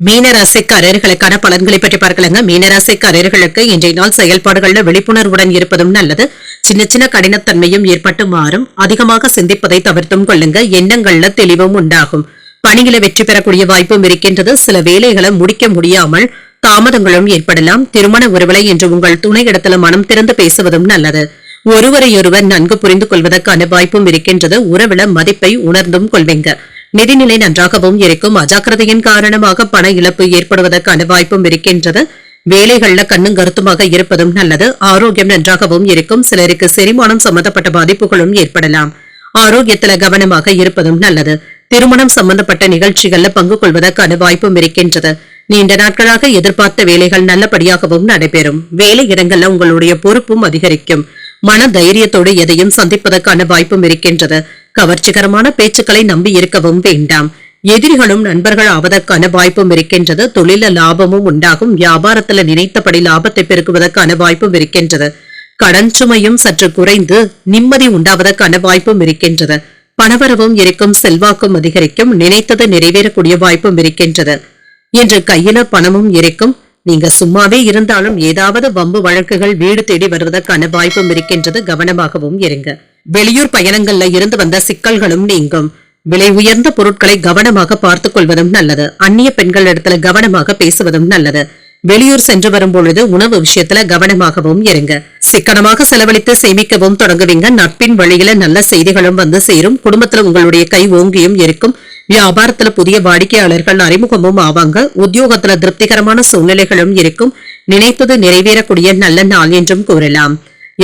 மீனராசிக்காரர்களுக்கான பலன்களை பற்றி பார்க்கலாங்க. மீனராசிக்காரர்களுக்கு இன்றைய நாள் செயல்பாடுகள்ல விழிப்புணர்வுடன் இருப்பதும் நல்லது. சின்ன சின்ன கடினத்தன்மையும் ஏற்பட்டு மாறும். அதிகமாக சிந்திப்பதை தவிர்த்தும் கொள்ளுங்க. எண்ணங்கள்ல தெளிவும் உண்டாகும். பணிகளை வெற்றி பெறக்கூடிய வாய்ப்பும் இருக்கின்றது. சில வேலைகளை முடிக்க முடியாமல் தாமதங்களும் ஏற்படலாம். திருமண உறவுகளை இன்று உங்கள் துணையிடத்துல மனம் திறந்து பேசுவதும் நல்லது. ஒருவரையொருவர் நன்கு புரிந்து கொள்வதற்கான வாய்ப்பும் இருக்கின்றது. உறவுல மதிப்பை உணர்ந்தும் கொள்வீங்க. நிதிநிலை நன்றாகவும் இருக்கும். அஜாக்கிரதையின் காரணமாக பண இழப்பு ஏற்படுவதற்கான வாய்ப்பும் இருக்கின்றது. வேலைகள்ல கண்ணும் கருத்துமாக இருப்பதும் நல்லது. ஆரோக்கியம் நன்றாகவும் இருக்கும். சிலருக்கு செரிமானம் சம்பந்தப்பட்ட பாதிப்புகளும் ஏற்படலாம். ஆரோக்கியத்துல கவனமாக இருப்பதும் நல்லது. திருமணம் சம்பந்தப்பட்ட நிகழ்ச்சிகள்ல பங்கு கொள்வதற்கான வாய்ப்பும் இருக்கின்றது. நீண்ட நாட்களாக எதிர்பார்த்த வேலைகள் நல்லபடியாகவும் நடைபெறும். வேலை இடங்கள்ல உங்களுடைய பொறுப்பும் அதிகரிக்கும். மன தைரியத்தோடு எதையும் சந்திப்பதற்கான வாய்ப்பும் இருக்கின்றது. கவர்ச்சிகரமான பேச்சுக்களை நம்பி இருக்கவும் வேண்டாம். எதிரிகளும் நண்பர்கள் ஆவதற்கான வாய்ப்பும் இருக்கின்றது. தொழில லாபமும் உண்டாகும். வியாபாரத்துல நினைத்தபடி லாபத்தை பெருக்குவதற்கான வாய்ப்பும் இருக்கின்றது. கடன் சுமையும் சற்று குறைந்து நிம்மதி உண்டாவதற்கான வாய்ப்பும் இருக்கின்றது. பணவரவும் இருக்கும். செல்வாக்கும் அதிகரிக்கும். நினைத்தது நிறைவேறக்கூடிய வாய்ப்பும் இருக்கின்றது. இன்று கையில பணமும் இருக்கும். நீங்க சும்மாவே இருந்தாலும் ஏதாவது வம்பு வழக்குகள் வீடு தேடி வருவதற்கான வாய்ப்பும் இருக்கின்றது. கவனமாகவும் இருங்க. வெளியூர் பயணங்கள்ல இருந்து வந்த சிக்கல்களும் நீங்கும். விலை உயர்ந்த பொருட்களை கவனமாக பார்த்துக் கொள்வதும் நல்லது. அந்நிய பெண்கள் இடத்துல கவனமாக பேசுவதும் நல்லது. வெளியூர் சென்று வரும் பொழுது உணவு விஷயத்துல கவனமாகவும் இருங்க. சிக்கனமாக செலவழித்து சேமிக்கவும் தொடங்குவீங்க. நட்பின் வழியில நல்ல செய்திகளும் வந்து சேரும். குடும்பத்துல உங்களுடைய கை ஓங்கியும் இருக்கும். வியாபாரத்துல புதிய வாடிக்கையாளர்கள் அறிமுகமும் ஆவாங்க. உத்தியோகத்துல திருப்திகரமான சூழ்நிலைகளும் இருக்கும். நினைப்பது நிறைவேறக்கூடிய நல்ல நாள் என்றும் கூறலாம்.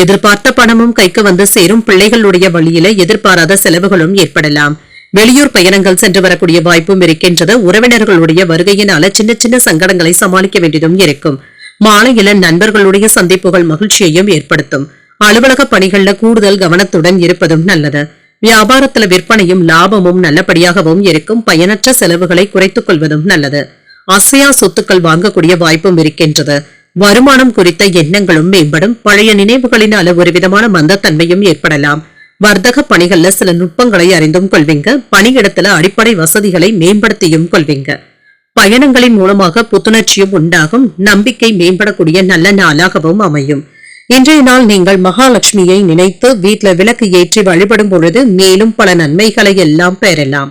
எதிர்பார்த்த பணமும் கைக்கு வந்து சேரும். பிள்ளைகளுடைய வழியில எதிர்பாராத செலவுகளும் ஏற்படலாம். வெளியூர் பயணங்கள் சென்று வரக்கூடிய வாய்ப்பும் இருக்கின்றது. உறவினர்களுடைய வருகையினால சின்ன சின்ன சங்கடங்களை சமாளிக்க வேண்டியதும் இருக்கும். மாலையில நண்பர்களுடைய சந்திப்புகள் மகிழ்ச்சியையும் ஏற்படுத்தும். அலுவலக பணிகள்ல கூடுதல் கவனத்துடன் இருப்பதும் நல்லது. வியாபாரத்துல விற்பனையும் லாபமும் நல்லபடியாகவும் இருக்கும். பயனற்ற செலவுகளை குறைத்துக் கொள்வதும் நல்லது. அசையா சொத்துக்கள் வாங்கக்கூடிய வாய்ப்பும் இருக்கின்றது. வருமானம் குறித்த எண்ணங்களும் மேம்படும். பழைய நினைவுகளினால ஒரு விதமான மந்தத்தன்மையும் ஏற்படலாம். வர்த்தக பணிகள்ல சில நுட்பங்களை அறிந்தும் கொள்வீங்க. பணியிடத்துல அடிப்படை வசதிகளை மேம்படுத்தியும் கொள்வீங்க. பயணங்களின் மூலமாக புத்துணர்ச்சியும் உண்டாகும். நம்பிக்கை மேம்படக்கூடிய நல்ல நாளாகவும் அமையும். இன்றைய நாள் நீங்கள் மகாலட்சுமியை நினைத்து வீட்டுல விளக்கு ஏற்றி வழிபடும் பொழுது மேலும் பல நன்மைகளை எல்லாம் பெறலாம்.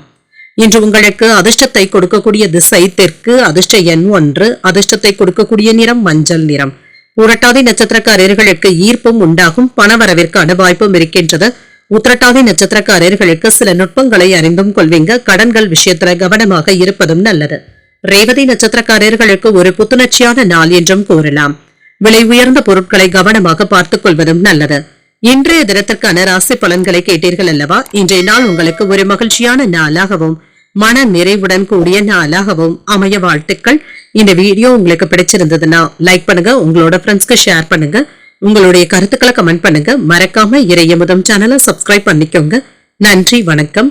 இன்று உங்களுக்கு அதிர்ஷ்டத்தை கொடுக்கக்கூடிய திசை தெற்கு. அதிர்ஷ்ட எண் 1. அதிர்ஷ்டத்தை கொடுக்கக்கூடிய நிறம் மஞ்சள் நிறம். புரட்டாதி நட்சத்திரக்காரர்களுக்கு ஈர்ப்பும் உண்டாகும். பணவரவிற்கான வாய்ப்பும் இருக்கின்றது. உத்திரட்டாதி நட்சத்திரக்காரர்களுக்கு சில நுட்பங்களை அறிந்தும் கொள்வீங்க. கடன்கள் விஷயத்துல கவனமாக இருப்பதும் நல்லது. ரேவதி நட்சத்திரக்காரர்களுக்கு ஒரு புத்துணர்ச்சியான நாள் என்றும் கூறலாம். விலை உயர்ந்த பொருட்களை கவனமாக பார்த்துக் கொள்வதும் நல்லது. இன்றைய தினத்திற்கான ராசி பலன்களை கேட்டீர்கள் அல்லவா? இன்றைய நாள் உங்களுக்கு ஒரு மகிழ்ச்சியான நாளாகவும் மன நிறைவுடன் கூடிய நாளாகவும் அமைய வாழ்த்துக்கள். இந்த வீடியோ உங்களுக்கு பிடிச்சிருந்ததுன்னா லைக் பண்ணுங்க. உங்களோட ஃப்ரெண்ட்ஸ்க்கு ஷேர் பண்ணுங்க. உங்களுடைய கருத்துக்களை கமெண்ட் பண்ணுங்க. மறக்காம இறையமுதம் சேனலை சப்ஸ்கிரைப் பண்ணிக்கோங்க. நன்றி, வணக்கம்.